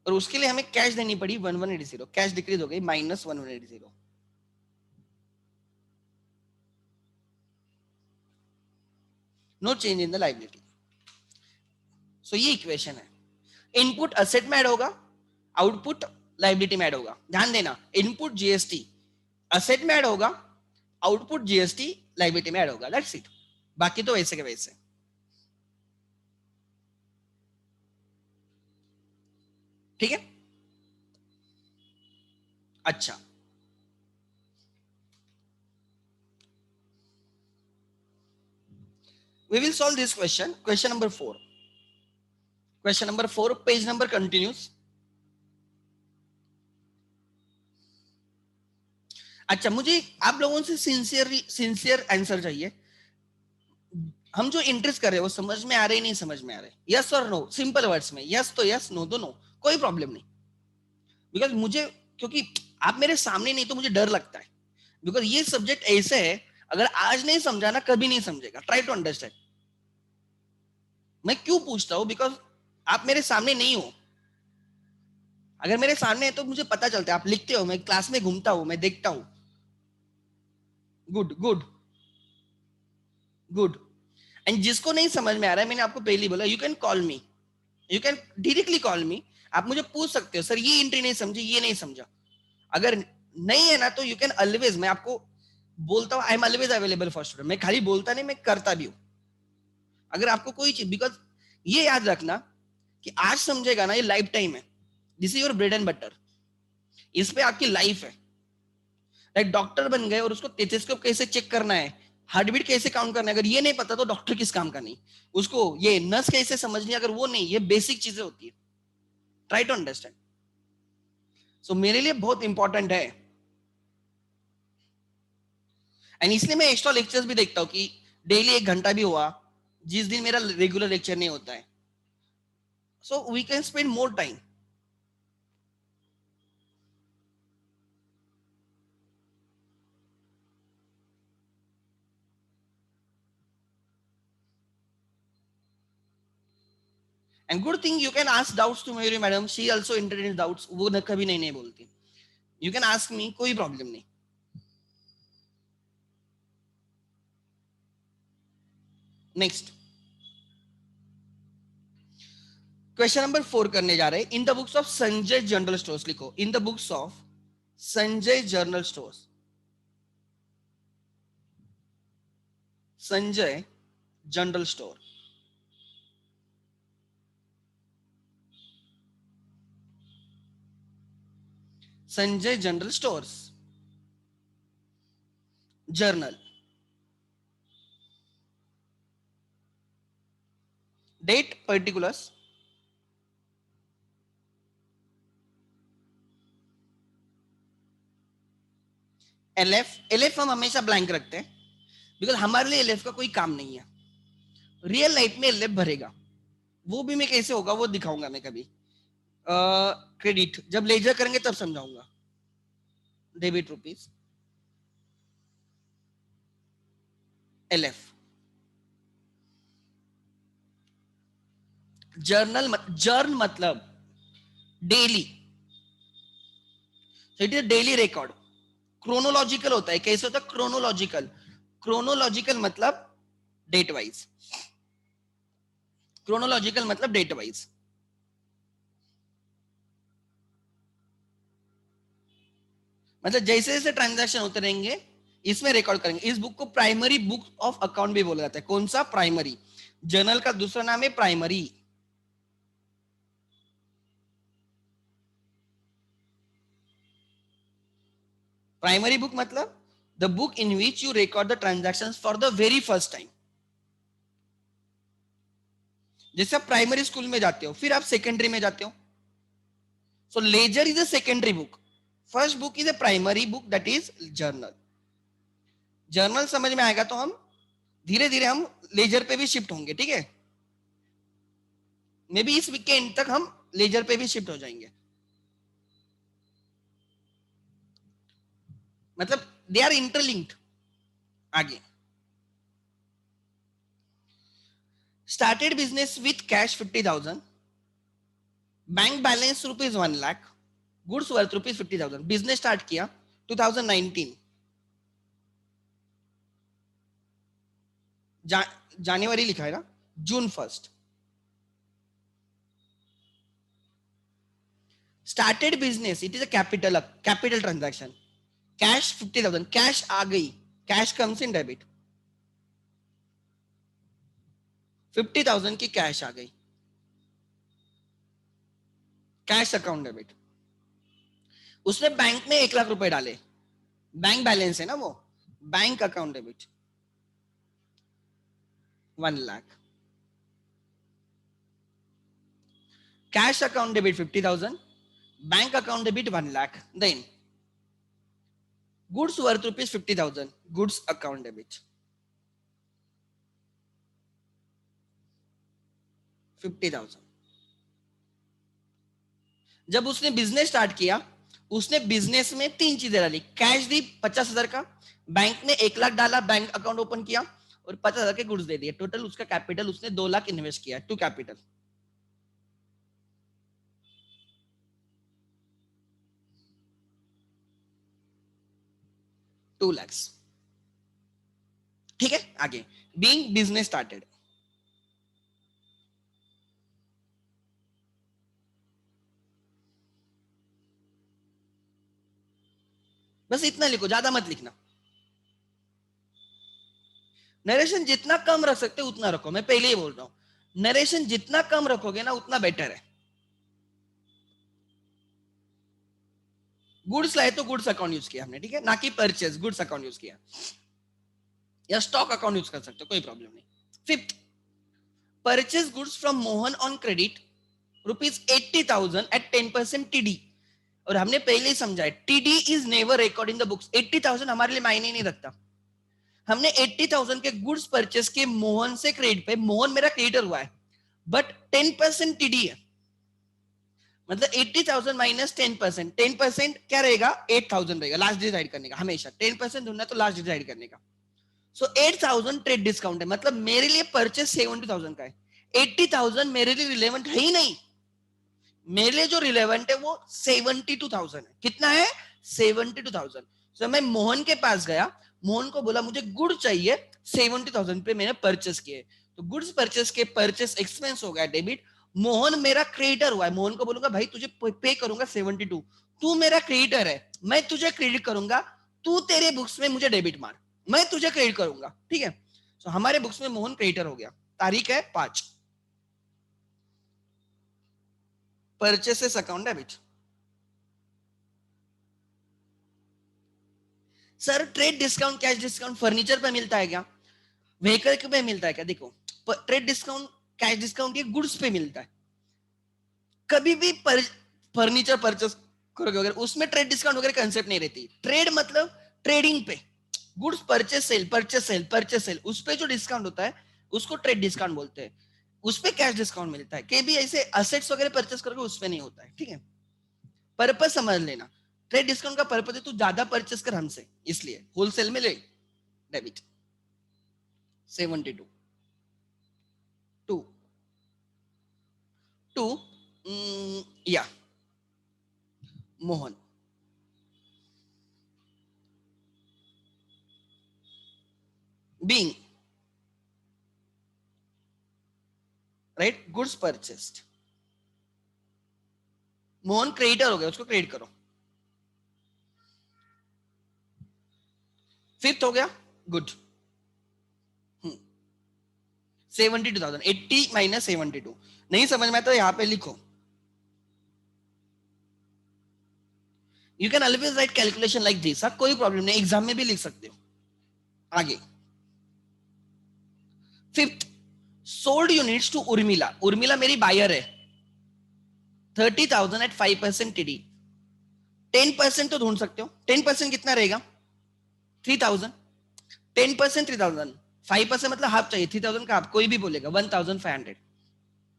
और उसके लिए हमें कैश देनी पड़ी 1180, कैश डिक्रीज हो गई -1180। No change in the liability. So ये इक्वेशन है, इनपुट असेट में ऐड होगा, आउटपुट लाइबिलिटी में ऐड होगा। ध्यान देना, इनपुट जीएसटी असेट में ऐड होगा, आउटपुट जीएसटी लाइबिलिटी में ऐड होगा, दैट्स इट। बाकी तो वैसे के वैसे। ठीक है, अच्छा, we will solve this question, question number 4, question number 4, page number continues। अच्छा, मुझे आप लोगों से सिंसियर आंसर चाहिए। हम जो इंटरेस्ट कर रहे हैं वो समझ में आ रहे नहीं समझ में आ रहे, यस और नो, सिंपल वर्ड्स में, यस तो यस, नो तो नो, कोई प्रॉब्लम नहीं। बिकॉज मुझे, क्योंकि आप मेरे सामने नहीं तो मुझे डर लगता है, बिकॉज ये सब्जेक्ट ऐसे है, अगर आज नहीं समझा ना कभी नहीं समझेगा। Try to understand. मैं क्यों पूछता हूँ, बिकॉज आप मेरे सामने नहीं हो। अगर मेरे सामने है तो मुझे पता चलता है, आप लिखते हो, मैं क्लास में घूमता हूँ, मैं देखता हूँ। Good good good. एंड जिसको नहीं समझ में आ रहा है, मैंने आपको पहले ही बोला, you can call me, you can directly call मी, आप मुझे पूछ सकते हो, सर ये एंट्री नहीं समझी, ये नहीं समझा। अगर नहीं है ना तो यू कैन ऑलवेज, मैं आपको बोलता हूँ, I am always available for student. मैं खाली बोलता नहीं, मैं करता भी हूँ। अगर आपको कोई चीज, बिकॉज ये याद रखना कि आज समझेगा ना, ये लाइफ टाइम है, this is your bread and butter, इस पे आपकी लाइफ है। लाइक डॉक्टर बन गए और उसको टेथोस्कोप कैसे चेक करना है, हार्ट बीट कैसे काउंट करना है, अगर ये नहीं पता तो डॉक्टर किस काम का नहीं। उसको ये नस कैसे समझनी, अगर वो नहीं, ये बेसिक चीजें होती है। Try to understand. सो मेरे लिए बहुत इंपॉर्टेंट है। एंड इसलिए मैं एक्स्ट्रा लेक्चर्स भी देखता हूँ कि डेली 1 घंटा भी हुआ जिस दिन मेरा रेगुलर लेक्चर नहीं होता है, so we can spend more time. And good thing you can ask doubts to मेरी madam, she also internet doubts, वो न कभी नहीं बोलती. यू कैन आस्क मी, कोई प्रॉब्लम नहीं. नेक्स्ट क्वेश्चन नंबर 4 करने जा रहे हैं. In the books of Sanjay general stores लिखो. In the books of Sanjay general stores. Sanjay general store. Sanjay general stores journal. Date particulars. LF हम हमेशा ब्लैंक रखते हैं बिकॉज हमारे लिए एलएफ का कोई काम नहीं है. रियल लाइफ में एलएफ भरेगा, वो भी मैं कैसे होगा वो दिखाऊंगा मैं कभी. क्रेडिट जब लेजर करेंगे तब समझाऊंगा. Debit rupees. एलएफ. जर्न मतलब daily. It is daily record. Chronological होता है. कैसे होता है क्रोनोलॉजिकल? क्रोनोलॉजिकल मतलब डेट वाइज. क्रोनोलॉजिकल मतलब डेट वाइज. मतलब जैसे जैसे ट्रांजैक्शन होते रहेंगे इसमें रिकॉर्ड करेंगे. इस बुक को प्राइमरी बुक ऑफ अकाउंट भी बोला जाता है. कौन सा? प्राइमरी. जर्नल का दूसरा नाम है प्राइमरी. प्राइमरी बुक मतलब the book in which you record the transactions for the very first time. जैसे आप प्राइमरी स्कूल में जाते हो फिर आप सेकेंडरी में जाते हो. So ledger is a secondary book. First book is a primary book that is journal. Journal समझ में आएगा तो हम धीरे धीरे हम लेजर पे भी शिफ्ट होंगे. ठीक है, मे बी इस वीक के एंड तक हम लेजर पे भी शिफ्ट हो जाएंगे. मतलब दे आर इंटरलिंक्ड. आगे started business with cash 50,000. Bank balance ₹1,00,000. Goods worth ₹50,000. Business start किया 2019 जनवरी लिखा है ना, जून 1. Started business it is a capital transaction. Cash 50,000. Cash आ गई. Cash comes in debit. 50,000 की कैश आ गई. Cash account debit. उसने बैंक में 1 लाख रुपए डाले. बैंक बैलेंस है ना वो. Bank account debit 1 lakh. Cash account debit 50,000. Bank account debit 1 lakh. Then goods worth ₹50,000. Goods account debit 50,000. जब उसने बिजनेस स्टार्ट किया उसने बिजनेस में 3 चीजें डाली. कैश दी 50,000 का. बैंक ने 1 लाख डाला, बैंक अकाउंट ओपन किया और 50,000 के गुड्स दे दिए. टोटल उसका कैपिटल उसने 2 लाख इन्वेस्ट किया. To capital 2 lakh. ठीक है, आगे बीइंग बिजनेस स्टार्टेड. बस इतना लिखो, ज्यादा मत लिखना. नरेशन जितना कम रख सकते हो उतना रखो. मैं पहले ही बोल रहा हूं नरेशन जितना कम रखोगे ना उतना बेटर है. गुड्स लाए तो गुड्स अकाउंट यूज किया हमने. ठीक है, ना कि परचेज. गुड्स अकाउंट यूज किया या स्टॉक अकाउंट यूज कर सकते हो, कोई प्रॉब्लम नहीं. 5th, purchase goods from Mohan on credit ₹80,000 at 10% TD. और हमने पहले ही समझा है TD is never record in the books. 80,000 हमारे लिए मायने नहीं रखता. हमने 80,000 के गुड्स परचेस किए मोहन से क्रेडिट पे, मोहन मेरा क्रेडिटर हुआ है, बट 10% टीडी है, मतलब 80,000 माइनस 10%, 10% क्या रहेगा, 8,000 रहेगा लास्ट डिसाइड करने का, हमेशा 10% ढूंढना तो लास्ट डिसाइड करने का। सो 8,000 ट्रेड डिस्काउंट है, मतलब मेरे लिए परचेस 70,000 का है, 80,000 मेरे लिए रिलेवेंट है ही नहीं, मेरे लिए जो रिलेवेंट है वो 72,000 है। कितना है, 72,000। सो मैं मोहन के पास गया, मोहन को बोला मुझे गुड चाहिए, 70,000 पे मैंने परचेस किए, तो गुड्स परचेस के परचेस एक्सपेंस हो गया डेबिट। मोहन मेरा क्रेडिटर हुआ है, मोहन को बोलूंगा भाई तुझे पे करूंगा 72, तू मेरा क्रेडिटर है, मैं तुझे क्रेडिट करूंगा, तू तेरे बुक्स में मुझे डेबिट मार, मैं तुझे क्रेडिट करूंगा, ठीक है। सो हमारे बुक्स में मोहन क्रेडिटर हो गया, तारीख है 5, purchases account debit. Sir trade discount cash discount furniture पे मिलता है क्या, व्हीकल पे मिलता है क्या, देखो ट्रेड डिस्काउंट कैश डिस्काउंट ये गुड्स पे मिलता है, कभी भी फर्नीचर परचेस करोगे अगर उसमें ट्रेड डिस्काउंट वगैरह कंसेप्ट नहीं रहती, ट्रेड मतलब ट्रेडिंग पे, goods purchase sale purchase sale purchase cell, उस पे जो डिस्काउंट होता है उसको ट्रेड डिस्काउंट बोलते हैं, उस पे कैश डिस्काउंट मिलता है, कभी भी ऐसे असेट्स वगैरह परचेस करोगे उस पे नहीं होता है, ठीक है। पर्पस समझ लेना, ट्रेड डिस्काउंट का पर्पस है तू ज्यादा परचेस कर हमसे, इसलिए होलसेल में ले डेबिट 72 टू टू या Mohan being right goods purchased, Mohan creditor हो गया, उसको क्रेडिट करो, फिफ्थ हो गया गुड, 72,000, 80 माइनस 72, नहीं समझ में तो यहाँ पे लिखो, you can always write calculation like this, कोई प्रॉब्लम नहीं, एग्जाम में भी लिख सकते हो। आगे fifth, sold units to Urmila, Urmila मेरी बायर है, 30,000 एट 5% टीडी, 10% तो ढूंढ सकते हो, 10% कितना रहेगा, 3,000, 10% 3,000, 5% मतलब हाफ चाहिए, 3,000 का हाफ कोई भी बोलेगा 1,500,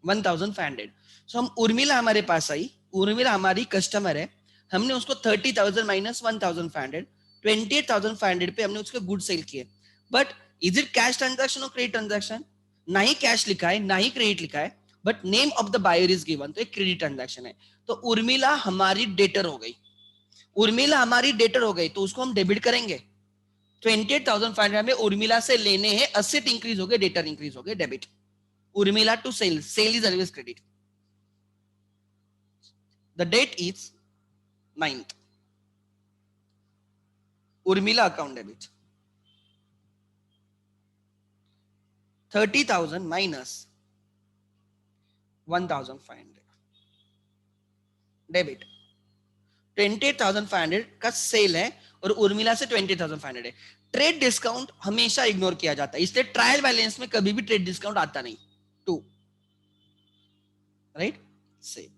1,500। सो हम उर्मिला हमारे पास आई, उर्मिला हमारी कस्टमर है, हमने उसको 30,000 माइनस 1,500, 28,500 पे हमने उसके गुड सेल किए, but is it cash transaction और क्रेडिट ट्रांजैक्शन, ना ही कैश लिखा है ना ही क्रेडिट लिखा है, but name of the buyer is given, तो एक क्रेडिट ट्रांजैक्शन है, तो उर्मिला हमारी डेटर हो गई, उर्मिला हमारी डेटर हो गई तो उसको हम डेबिट करेंगे, 28,500 में उर्मिला से लेने हैं, असेट इंक्रीज हो गए डेटर इंक्रीज हो गए, debit, Urmila to sale, sale is always credit, the date is 9th, Urmila account debit 30,000 minus 1,500 debit, 28,500 का सेल है और उर्मिला से 28,500 है, ट्रेड डिस्काउंट हमेशा इग्नोर किया जाता है, इसलिए ट्रायल बैलेंस में कभी भी ट्रेड डिस्काउंट आता नहीं, टू राइट से,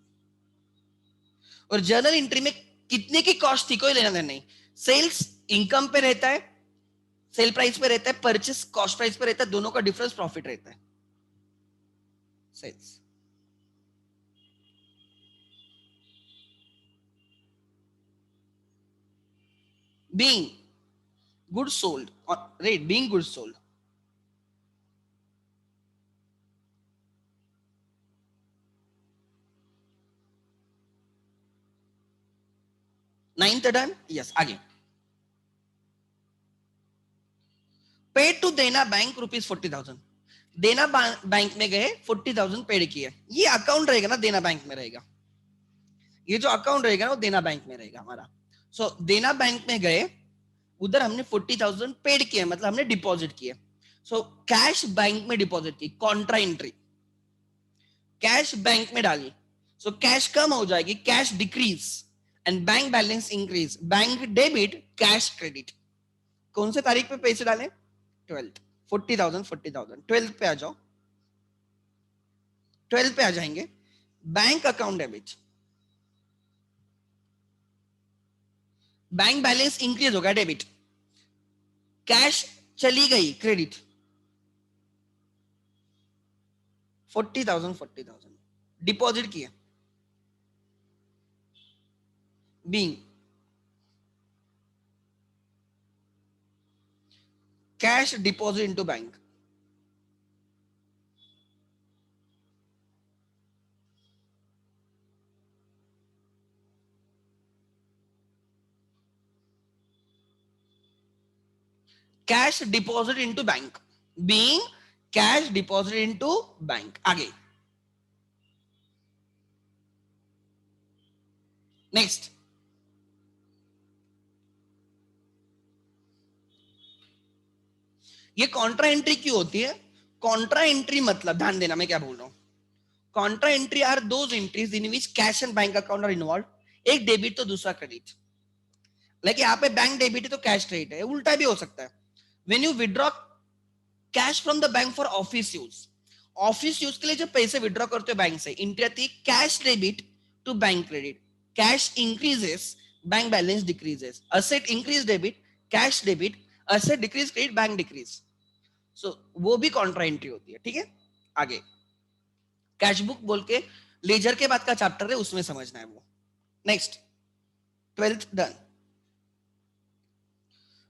और जर्नल एंट्री में कितने की कॉस्ट थी कोई लेना देना नहीं, सेल्स इनकम पे रहता है, सेल प्राइस पे रहता है, परचेस कॉस्ट प्राइस पे रहता है, दोनों का डिफरेंस प्रॉफिट रहता है, sales being goods sold or right being goods sold, ninth done, yes आगे, paid to Dena bank ₹40,000, Dena bank में गए 40,000 पेड किए, ये अकाउंट रहेगा ना देना बैंक में रहेगा, ये जो अकाउंट रहेगा ना वो देना बैंक में रहेगा हमारा, सो देना बैंक में गए, उधर हमने 40,000 पेड किए, मतलब हमने डिपॉजिट किए, सो कैश बैंक में डिपॉजिट की, कॉन्ट्रा एंट्री, कैश बैंक में डाली, सो कैश कम हो जाएगी, cash decrease and bank balance increase, bank debit cash credit, कौन से तारीख पे पैसे डालें, 12th, 40,000 40,000, 12th पे आ जाओ, 12th पे आ जाएंगे, bank account debit, bank balance increase होगा डेबिट, कैश चली गई क्रेडिट 40,000 डिपॉजिट किया being cash deposit into bank cash deposit into bank being cash deposit into bank आगे नेक्स्ट ये कॉन्ट्रा एंट्री क्यों होती है कॉन्ट्रा एंट्री मतलब ध्यान देना मैं क्या बोल रहा हूं contra entry are those entries in which cash and bank account are involve एक डेबिट तो दूसरा क्रेडिट लाइक यहाँ पे बैंक डेबिट है तो कैश क्रेडिट है उल्टा भी हो सकता है when you withdraw cash from the bank for office use के लिए जब पैसे विड्रॉ करते हो बैंक से एंट्री आती है cash debit to bank credit cash increases bank balance decreases asset increase debit cash debit asset decrease credit bank decrease so वो भी कॉन्ट्रा एंट्री होती है ठीक है आगे कैश बुक बोल के लेजर के बाद का चैप्टर है उसमें समझना है वो next 12th done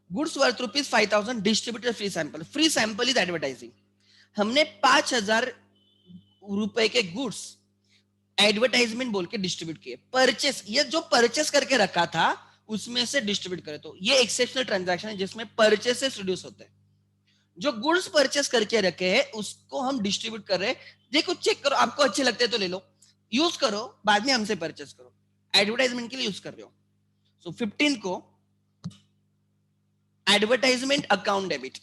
goods worth ₹5,000 distributor free sample is advertising हमने 5,000 रुपए के गुड्स एडवर्टाइजमेंट बोल के डिस्ट्रीब्यूट किए परचेस ये जो परचेस करके रखा था उसमें से डिस्ट्रीब्यूट करे तो ये एक्सेप्शनल ट्रांजैक्शन है जिसमें परचेसेस रिड्यूस होते हैं जो गुड्स परचेस करके रखे हैं उसको हम डिस्ट्रीब्यूट कर रहे हैं देखो चेक करो आपको अच्छे लगते हैं तो ले लो यूज करो बाद में हमसे परचेस करो एडवर्टाइजमेंट के लिए यूज कर रहे हो सो 15 को एडवर्टाइजमेंट अकाउंट डेबिट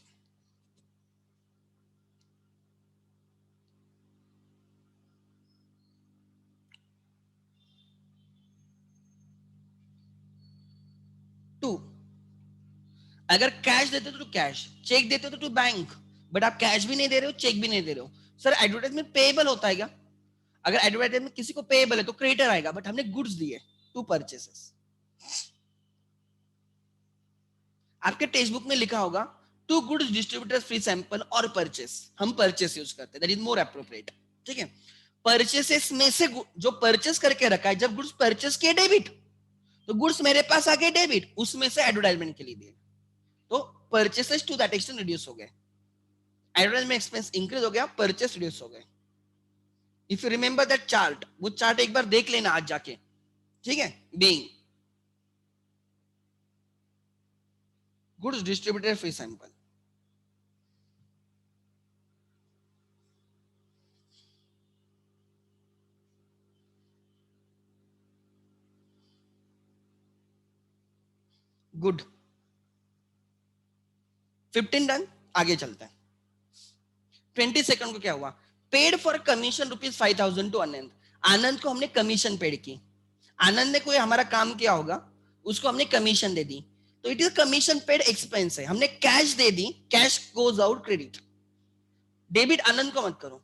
टू अगर कैश देते हो तो कैश चेक देते हो तो बैंक बट आप कैश भी नहीं दे रहे हो चेक भी नहीं दे रहे हो सर एडवर्टाइजमेंट पेएबल होता है क्या अगर एडवर्टाइजमेंट किसी को पेएबल है तो क्रेडिटर आएगा बट हमने गुड्स दिए टू परचेसेस आपके टेक्स्ट बुक में लिखा होगा to goods distributors free sample और परचेस हम परचेस यूज करते हैं दैट इज मोर एप्रोप्रिएट ठीक है परचेसेस में से जो परचेस करके रखा है जब गुड्स परचेस किए डेबिट तो गुड्स मेरे पास आ गए डेबिट उसमें से एडवर्टाइजमेंट के लिए दिए तो purchases to that extent reduce हो गए एडवर्टाइजमेंट एक्सपेंस इंक्रीज हो गया परचेस रिड्यूस हो गए if you remember that chart वो चार्ट एक बार देख लेना आज जाके ठीक है being goods distributor free sample good 15 done आगे चलते हैं 22 को क्या हुआ paid for commission ₹5,000 to Anand Anand को हमने कमीशन पेड की आनंद ने कोई हमारा काम किया होगा उसको हमने कमीशन दे दी तो it is commission paid expense है हमने कैश दे दी cash goes out credit debit Anand को मत करो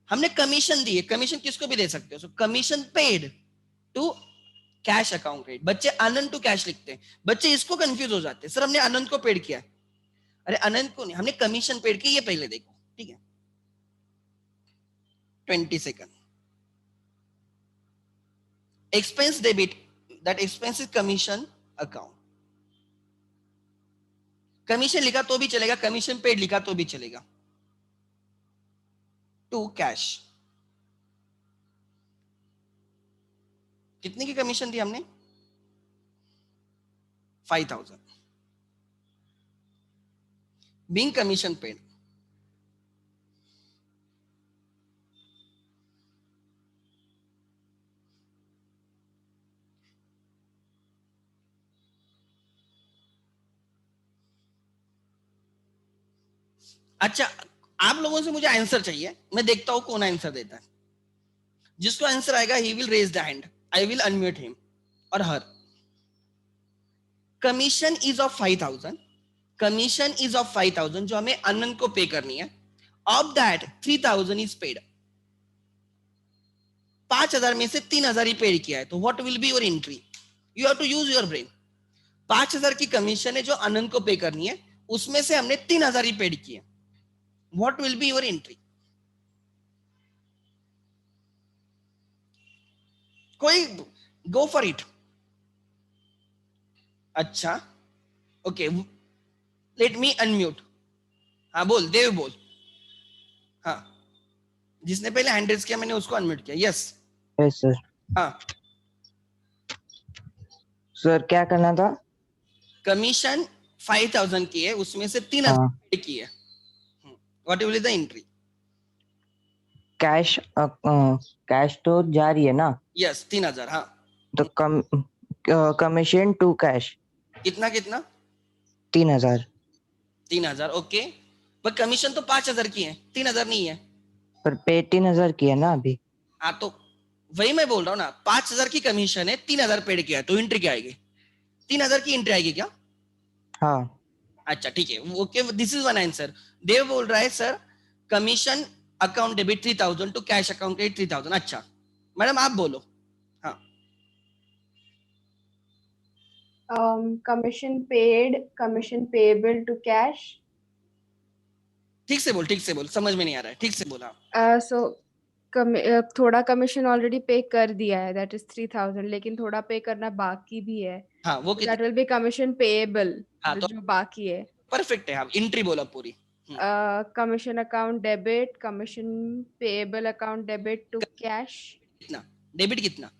हमने कमीशन दी है कमीशन किसको भी दे सकते हो so commission paid to cash account credit बच्चे आनंद टू कैश लिखते हैं बच्चे इसको कंफ्यूज हो जाते हैं सर हमने आनंद को पेड किया अरे आनंद को नहीं हमने कमीशन पेड की ये पहले देखो ठीक है 22 expense debit that expense is commission account commission लिखा तो भी चलेगा कमीशन पेड लिखा तो भी चलेगा टू कैश कितने की कमीशन दी हमने 5,000 बीइंग कमीशन पेड अच्छा आप लोगों से मुझे आंसर चाहिए मैं देखता हूं कौन आंसर देता है जिसको आंसर आएगा he will raise the hand I will unmute him और हर commission is of 5,000 commission is of 5,000 जो हमें आनंद को पे करनी है ऑफ दैट 3,000 इज पेड 5,000 में से 3,000 ही पेड किया है तो what will be your entry you have to use your brain 5,000 की कमीशन है जो आनंद को पे करनी है उसमें से हमने 3000 ही पेड किए, what will be your entry? कोई गो फॉर इट। अच्छा ओके, लेट मी अनम्यूट। हाँ बोल देव बोल। हाँ जिसने पहले हैंड रेज किया मैंने उसको अनम्यूट किया। Yes yes sir. हाँ सर क्या करना था? कमीशन 5000 की है, उसमें से 3000 हाँ पेड की है, what will be the entry? Cash, cash तो जा रही है ना, यस 3000 हाँ। तो कमीशन टू कैश कितना कितना? 3000। 3000 ओके, पर कमीशन तो 5000 की है, 3000 नहीं है। पर पे 3000 की है ना अभी। हाँ तो वही मैं बोल रहा हूँ ना, 5000 की कमीशन है, 3000 पेड किया है, तो एंट्री क्या आएगी? 3000 की एंट्री आएगी क्या? हाँ अच्छा ठीक है okay, this is one answer. Dev बोल रहा है sir commission account debit 3000 to cash account credit 3000। अच्छा मैडम आप बोलो। हाँ Commission paid, commission payable to cash. ठीक से बोल, समझ में नहीं आ रहा है, ठीक से बोला। So थोड़ा कमीशन ऑलरेडी पे कर दिया है, दैट इज 3000, लेकिन थोड़ा पे करना बाकी भी है, हाँ वो दैट कितना? विल बी कमीशन पेएबल, हाँ तो जो बाकी है। परफेक्ट है, हाँ एंट्री बोला पूरी। Commission account debit, commission payable account debit to cash. कितना डेबिट कितना?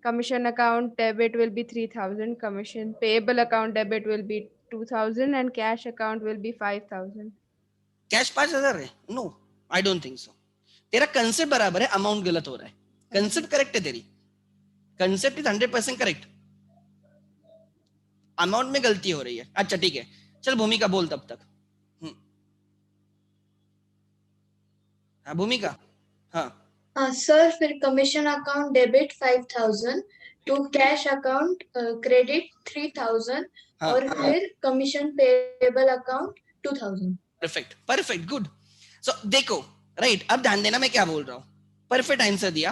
Commission account debit will be 3000, commission payable account debit will be 2000, and cash account will be 5000. Cash 5000 है? No I don't think so. तेरा concept बराबर है, amount गलत हो रहा है। कंसेप्ट करेक्ट है तेरी, कंसेप्ट इज 100% करेक्ट, अमाउंट में गलती हो रही है। अच्छा ठीक है चल भूमिका बोल तब तक। हाँ भूमिका। हाँ सर फिर commission account debit 5000 to cash account credit 3000 हाँ और फिर commission payable account 2000। Perfect perfect good. So देखो राइट, अब ध्यान देना मैं क्या बोल रहा हूँ, परफेक्ट आंसर दिया।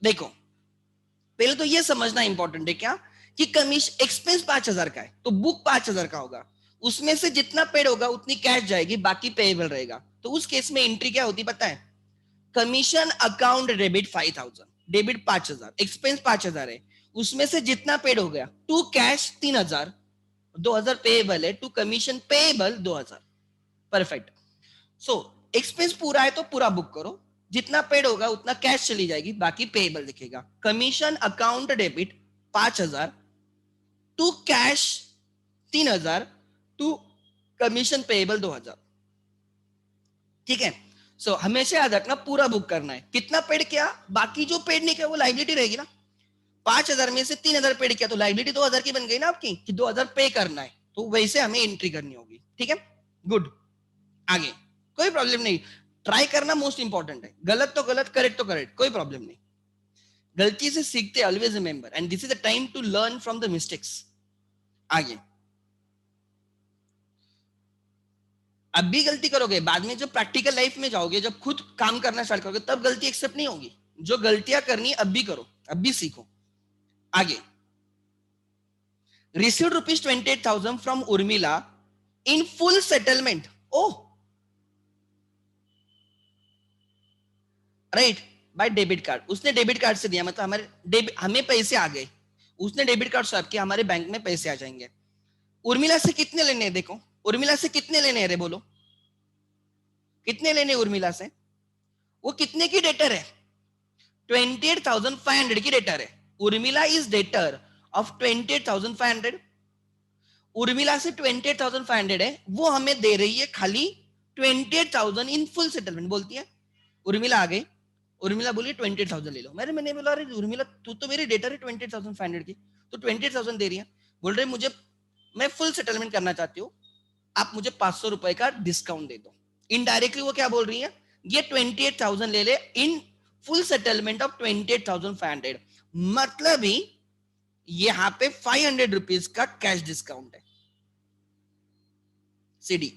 देखो पहले तो ये समझना इंपॉर्टेंट है क्या कि कमीशन एक्सपेंस 5000 का है तो बुक 5000 का होगा, उसमें से जितना पेड होगा उतनी कैश जाएगी, बाकी पेएबल रहेगा। तो उस केस में एंट्री क्या होती पता है? Commission account debit 5000, debit 5000, expense 5000 है, उसमें से जितना पेड हो गया टू कैश 3000, 2000 पेएबल है, to commission payable 2000। Perfect. So expense पूरा है तो पूरा बुक करो, जितना पेड होगा उतना कैश चली जाएगी, बाकी पेएबल दिखेगा। Commission account debit 5000 to cash 3000 to commission payable 2000। ठीक है सो हमेशा याद रखना पूरा बुक करना है, कितना पेड किया, बाकी जो पेड नहीं किया वो लाइबिलिटी रहेगी ना। 5000 में से 3000 पेड किया तो लाइबिलिटी 2000 की बन गई ना आपकी, कि 2000 पे करना है, तो वैसे हमें एंट्री करनी होगी। ठीक है गुड, आगे कोई प्रॉब्लम नहीं, ट्राई करना मोस्ट इंपॉर्टेंट है, गलत तो गलत करेक्ट तो करेक्ट, कोई प्रॉब्लम नहीं, गलती से सीखते, always remember, and this is the time to learn from the mistakes. आगे अब भी गलती करोगे, बाद में जब प्रैक्टिकल लाइफ में जाओगे, जब खुद काम करना स्टार्ट करोगे, तब गलती एक्सेप्ट नहीं होगी। जो गलतियां करनी अब भी करो, अब भी सीखो। आगे received rupees 28,000 from Urmila in full settlement. Oh, right by debit card, उसने डेबिट कार्ड से दिया, मतलब हमारे हमें पैसे आ गए, उसने डेबिट कार्ड स्वाइप किया, हमारे बैंक में पैसे आ जाएंगे। उर्मिला से कितने लेने हैं? देखो उर्मिला से कितने लेने हैं रे, बोलो कितने लेने उर्मिला से? वो कितने की डेटर है? 28,500 की डेटर है। Urmila is debtor of 28,500। Urmila से 28,500 है, वो हमें दे रही है खाली 28,000 इन फुल सेटलमेंट। बोलती है उर्मिला आ गई, उर्मिला बोली 28,000 ले लो। मैंने बोला अरे उर्मिला तू तो मेरी डेटर है 28,500 की, तो 28,000 दे रही है। बोल रहे मुझे, मैं फुल सेटलमेंट करना चाहती हूँ, आप मुझे 500 रुपए का डिस्काउंट दे दो। इनडायरेक्टली वो क्या बोल रही है, ये 28,000 ले ले इन फुल सेटलमेंट ऑफ 28,500, मतलब ही यहाँ पे 500 रुपीज का कैश डिस्काउंट है। सीडी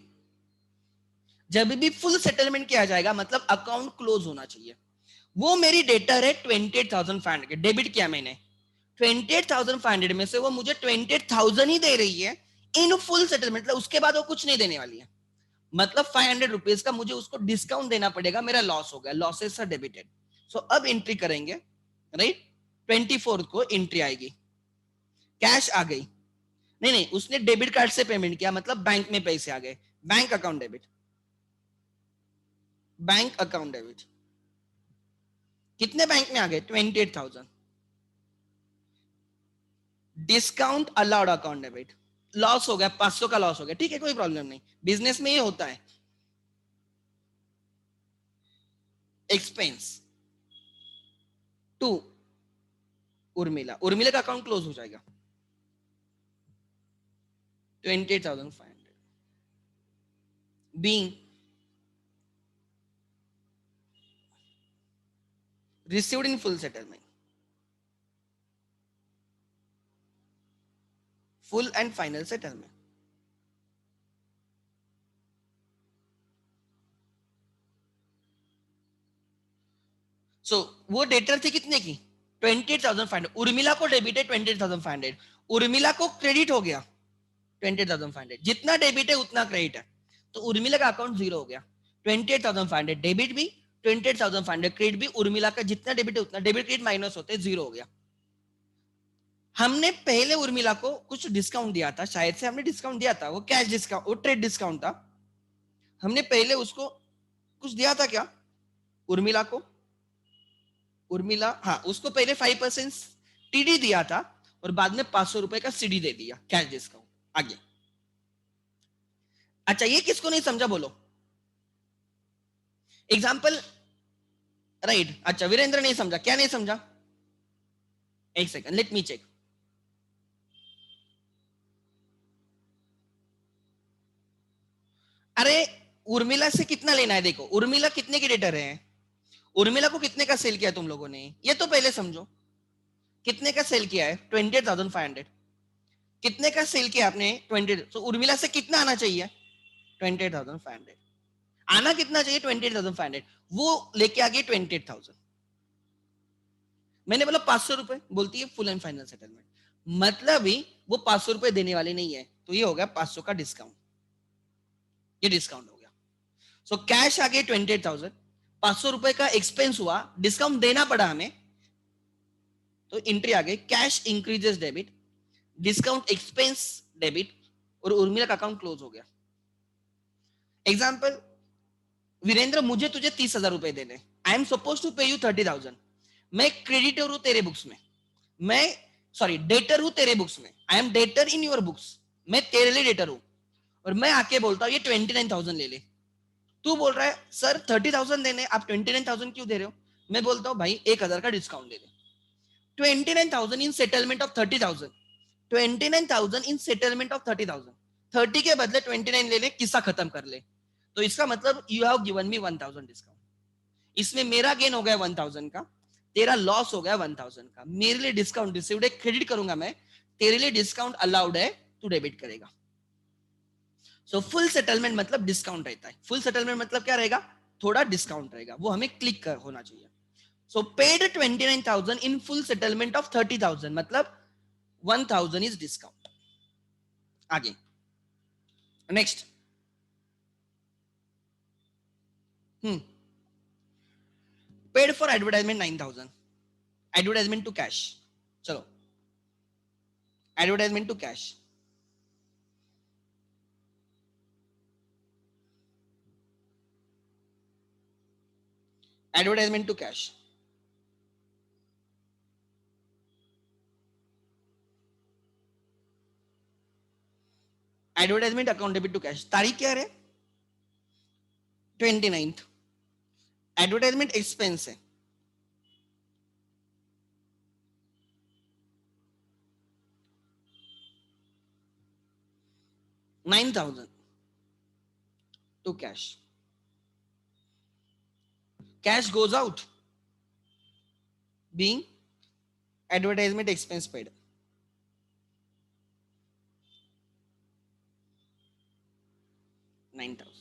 जब भी फुल सेटलमेंट किया जाएगा मतलब अकाउंट क्लोज होना चाहिए। वो मेरी डेटर है 28,500, डेबिट किया मैंने 28,500 में से वो मुझे 28,000 ही दे रही है इन फुल सेटलमेंट, मतलब उसके बाद वो कुछ नहीं देने वाली है, मतलब 500 रुपीज का मुझे उसको डिस्काउंट देना पड़ेगा, मेरा लॉस हो गया, लॉसेस आर डेबिटेड। सो अब एंट्री करेंगे, राइट, 24 को एंट्री आएगी, कैश आ गई, नहीं नहीं उसने डेबिट कार्ड से पेमेंट किया, मतलब बैंक में पैसे आ गए, bank account debit, bank account debit, कितने बैंक में आ गए, 28,000, discount allowed account debit, loss हो गया, 500 का लॉस हो गया, ठीक है कोई प्रॉब्लम नहीं, बिजनेस में ये होता है। एक्सपेंस टू उर्मिला, उर्मिला का अकाउंट क्लोज हो जाएगा, 28,500 being received in full settlement, full and final settlement। सो वो डेटर थी कितने की, 28,500, उर्मिला को डेबिट है 28,500, उर्मिला को क्रेडिट हो गया 28,500, जितना डेबिट है उतना क्रेडिट है, तो उर्मिला का अकाउंट जीरो हो गया, 28,500 डेबिट भी 28,500 क्रेडिट भी, उर्मिला का जितना डेबिट है उतना, डेबिट क्रेडिट माइनस होते जीरो हो गया। हमने पहले उर्मिला को कुछ डिस्काउंट दिया था, शायद से हमने डिस्काउंट दिया था, वो कैश डिस्काउंट, वो ट्रेड डिस्काउंट था, हमने पहले उसको कुछ दिया था क्या उर्मिला को, उर्मिला, हाँ उसको पहले 5% टीडी दिया था और बाद में 500 रुपए का सीडी दे दिया कैश डिस्काउंट। आगे, अच्छा ये किसको नहीं समझा बोलो, एग्जाम्पल, राइट, अच्छा वीरेंद्र नहीं समझा, क्या नहीं समझा, एक सेकंड लेट मी चेक। अरे उर्मिला से कितना लेना है, देखो उर्मिला कितने की डेटर है, उर्मिला को कितने का सेल किया तुम लोगों ने, ये तो पहले समझो, कितने का सेल किया है 28,500, कितने का सेल किया आपने 20, तो उर्मिला से कितना आना चाहिए 28,500, आना कितना चाहिए 28,500, वो लेके आ गई 28,000, मैंने बोला 500 रुपए, बोलती है फुल एंड फाइनल सेटलमेंट, मतलब ही वो 500 रुपए देने वाली नहीं है, तो ये हो गया 500 का डिस्काउंट, ये डिस्काउंट हो गया। सो कैश आ गई 28,000, 500 रुपए का एक्सपेंस हुआ, डिस्काउंट देना पड़ा हमें, तो एंट्री आ गई, cash increases debit, discount expense debit, और उर्मिला का अकाउंट क्लोज हो गया। एग्जाम्पल, वीरेंद्र मुझे तुझे 30,000 रुपए देने, आई एम सपोज टू पे यू 30,000, मैं क्रेडिटर हूं तेरे बुक्स में, मैं सॉरी डेटर हूं तेरे बुक्स में, I am debtor in your books, मैं तेरे लिए डेटर हूं, और मैं आके बोलता हूं ये 29,000 ले ले, तू बोल रहा है सर 30,000 देने, आप 29,000 क्यों दे रहे हो, मैं बोलता हूं भाई 1,000 का discount they they, 29,000 in settlement of 30,000, 29,000 in settlement of 30,000, 30 के बदले 29 ले ले, किस्सा खत्म कर ले, तो इसका मतलब you have given me 1,000 discount, इसमें मेरा गेन हो गया 1,000 का, तेरा लॉस हो गया 1,000 का, मेरे लिए डिस्काउंट रिसीव्ड है, क्रेडिट करूंगा मैं, तेरे लिए डिस्काउंट अलाउड है, तू डेबिट करेगा। सो फुल सेटलमेंट मतलब डिस्काउंट रहता है, फुल सेटलमेंट मतलब क्या रहेगा, थोड़ा डिस्काउंट रहेगा, वो हमें क्लिक कर होना चाहिए। So paid 29,000 in full settlement of 30,000, मतलब 1,000 इज डिस्काउंट। आगे next, paid for advertisement 9,000, advertisement to cash, चलो advertisement to cash, advertisement to cash, advertisement account debit to cash, तारीख क्या है 29th, एडवर्टाइजमेंट एक्सपेंस है 9,000 to cash, cash goes out being advertisement expense paid, 9,000,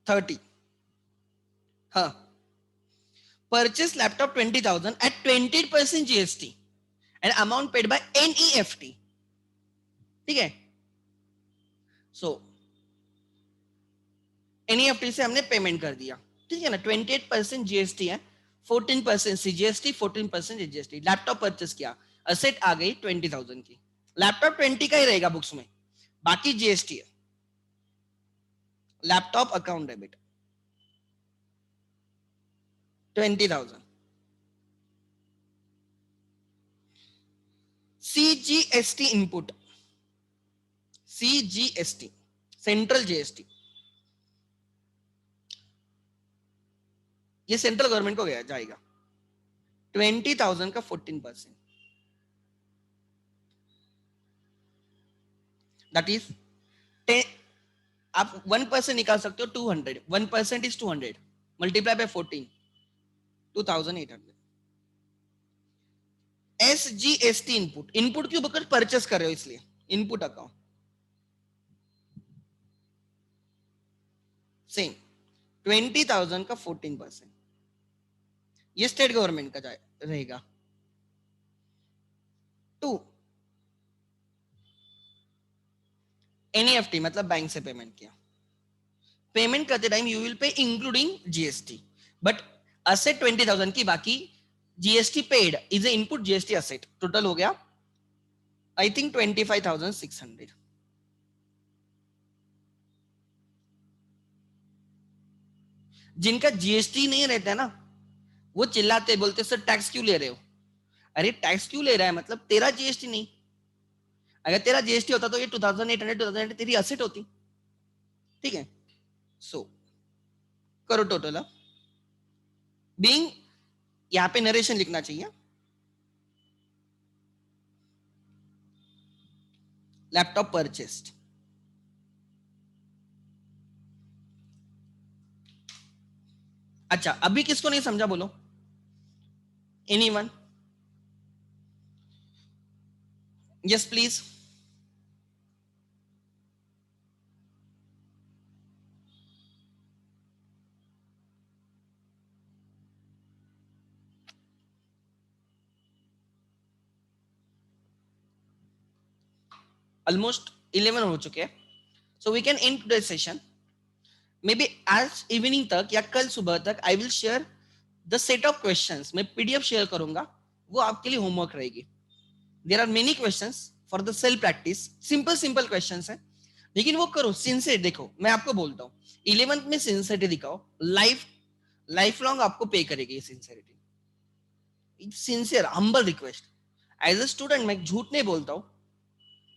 30, हाँ purchase laptop 20,000 at 20% GST and amount paid by NEFT. ठीक है, so NEFT से हमने payment कर दिया, ठीक है ना. 28% GST है, 14% CGST, 14% HGST. लैपटॉप परचेस किया, असेट आ गई 20,000 की. लैपटॉप 20 का ही रहेगा बुक्स में, बाकी GST है. Laptop account debit 20,000. CGST input, CGST central GST, ये सेंट्रल गवर्नमेंट को गया जाएगा. 20,000 का 14%, दैट इज आप 1% निकाल सकते हो 200. 1% is 200 multiply by 14, 2,800. SGST input, input क्यों? बिकॉज परचेस कर रहे हो इसलिए. इनपुट अकाउंट सेम 20,000 का 14%, ये स्टेट गवर्नमेंट का रहेगा. 2 NEFT मतलब बैंक से पेमेंट किया. पेमेंट करते time you will pay including GST, but asset 20,000 की, बाकी GST paid is a input GST asset. Total हो गया आई थिंक 25,600. जिनका GST नहीं रहता है ना, वो चिल्लाते बोलते सर टैक्स क्यों ले रहे हो. अरे टैक्स क्यों ले रहा है मतलब तेरा GST नहीं. अगर तेरा GST होता तो ये 2,800 2,800 तेरी असेट होती. ठीक है, सो करो टोटल. बीइंग यहां पे नरेशन लिखना चाहिए. लैपटॉप परचेस्ड, अच्छा अभी किसको नहीं समझा बोलो. एनीवन? Yes please. ऑलमोस्ट 11 हो चुके हैं, so we can end today session. Maybe आज इवनिंग तक या कल सुबह तक I will share the set of questions. मैं PDF शेयर करूंगा, वो आपके लिए होमवर्क रहेगी. There are many questions for the self practice. Simple questions है, लेकिन वो करो सिंसियर. देखो मैं आपको बोलता हूँ 11th में सिंसियरिटी दिखाओ, लाइफ लॉन्ग आपको पे करेगी ये sincerity. Sincere humble request. As a student मैं झूठ नहीं बोलता हूँ.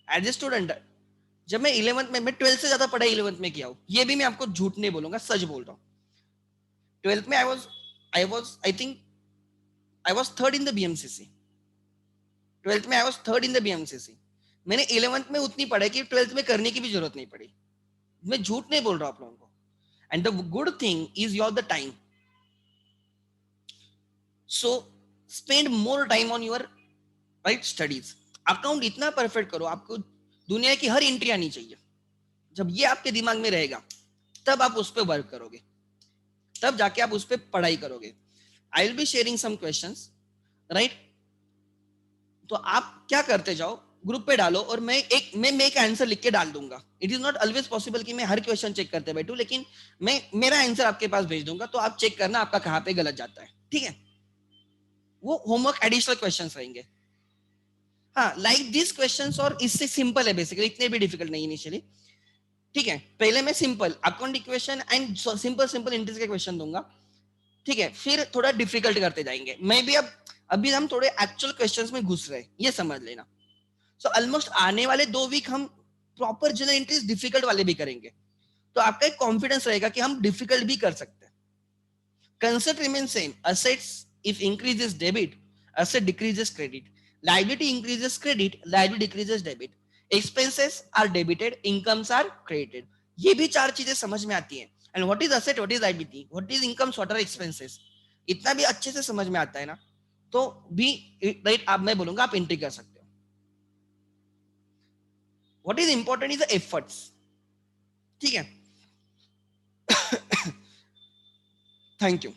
एज ए स्टूडेंट जब मैं 11th में, मैं 12th से ज्यादा पढ़ाई 11th में किया हूँ, ये भी मैं आपको झूठ नहीं बोलूंगा, सच बोल रहा हूँ. 12th में I think I was third in the BMCC. 12th में I was third in the BMCC. मैंने 11th में उतनी पढ़ाई की 12th में करने की भी जरूरत नहीं पड़ी. मैं झूठ नहीं बोल रहा आप लोगों को. And the good thing is your the time. So spend more time on your right studies. Account इतना परफेक्ट करो, आपको दुनिया की हर एंट्री आनी चाहिए. जब ये आपके दिमाग में रहेगा तब आप उस पर वर्क करोगे, तब जाके आप उस पर पढ़ाई करोगे. I will be sharing some questions, right. तो आप क्या करते जाओ, ग्रुप पे डालो और मैं एक आंसर लिख के डाल दूंगा. It is not always possible कि मैं हर क्वेश्चन चेक करते बैठूं, लेकिन मैं मेरा आंसर आपके पास भेज दूंगा, तो आप चेक करना आपका कहाँ पे गलत जाता है. ठीक है, वो होमवर्क एडिशनल क्वेश्चंस रहेंगे. हाँ, लाइक दिस क्वेश्चंस, और इससे सिंपल है बेसिकली, इतने भी डिफिकल्ट नहीं इनिशियली. ठीक है, पहले मैं simple account equation and simple interest के क्वेश्चन दूंगा. ठीक है, फिर थोड़ा डिफिकल्ट करते जाएंगे. मैं भी अभी हम थोड़े एक्चुअल क्वेश्चंस में घुस रहे हैं, ये समझ लेना. सो ऑलमोस्ट आने वाले 2 वीक हम प्रॉपर जनरल इंटरेस्ट डिफिकल्ट वाले भी करेंगे, तो आपका एक कॉन्फिडेंस रहेगा कि हम डिफिकल्ट भी कर सकते हैं. Concept remain same. Assets if increases debit, asset decreases credit. Liability increases credit, liability decreases debit. Expenses are debited, incomes are credited. ये भी 4 चीजें समझ में आती हैं. And what is asset, what is liability, what is incomes, what are expenses, इतना भी अच्छे से समझ में आता है ना, तो भी राइट आप, मैं बोलूंगा आप एंट्री कर सकते हो. What is important is the efforts. ठीक है, थैंक यू.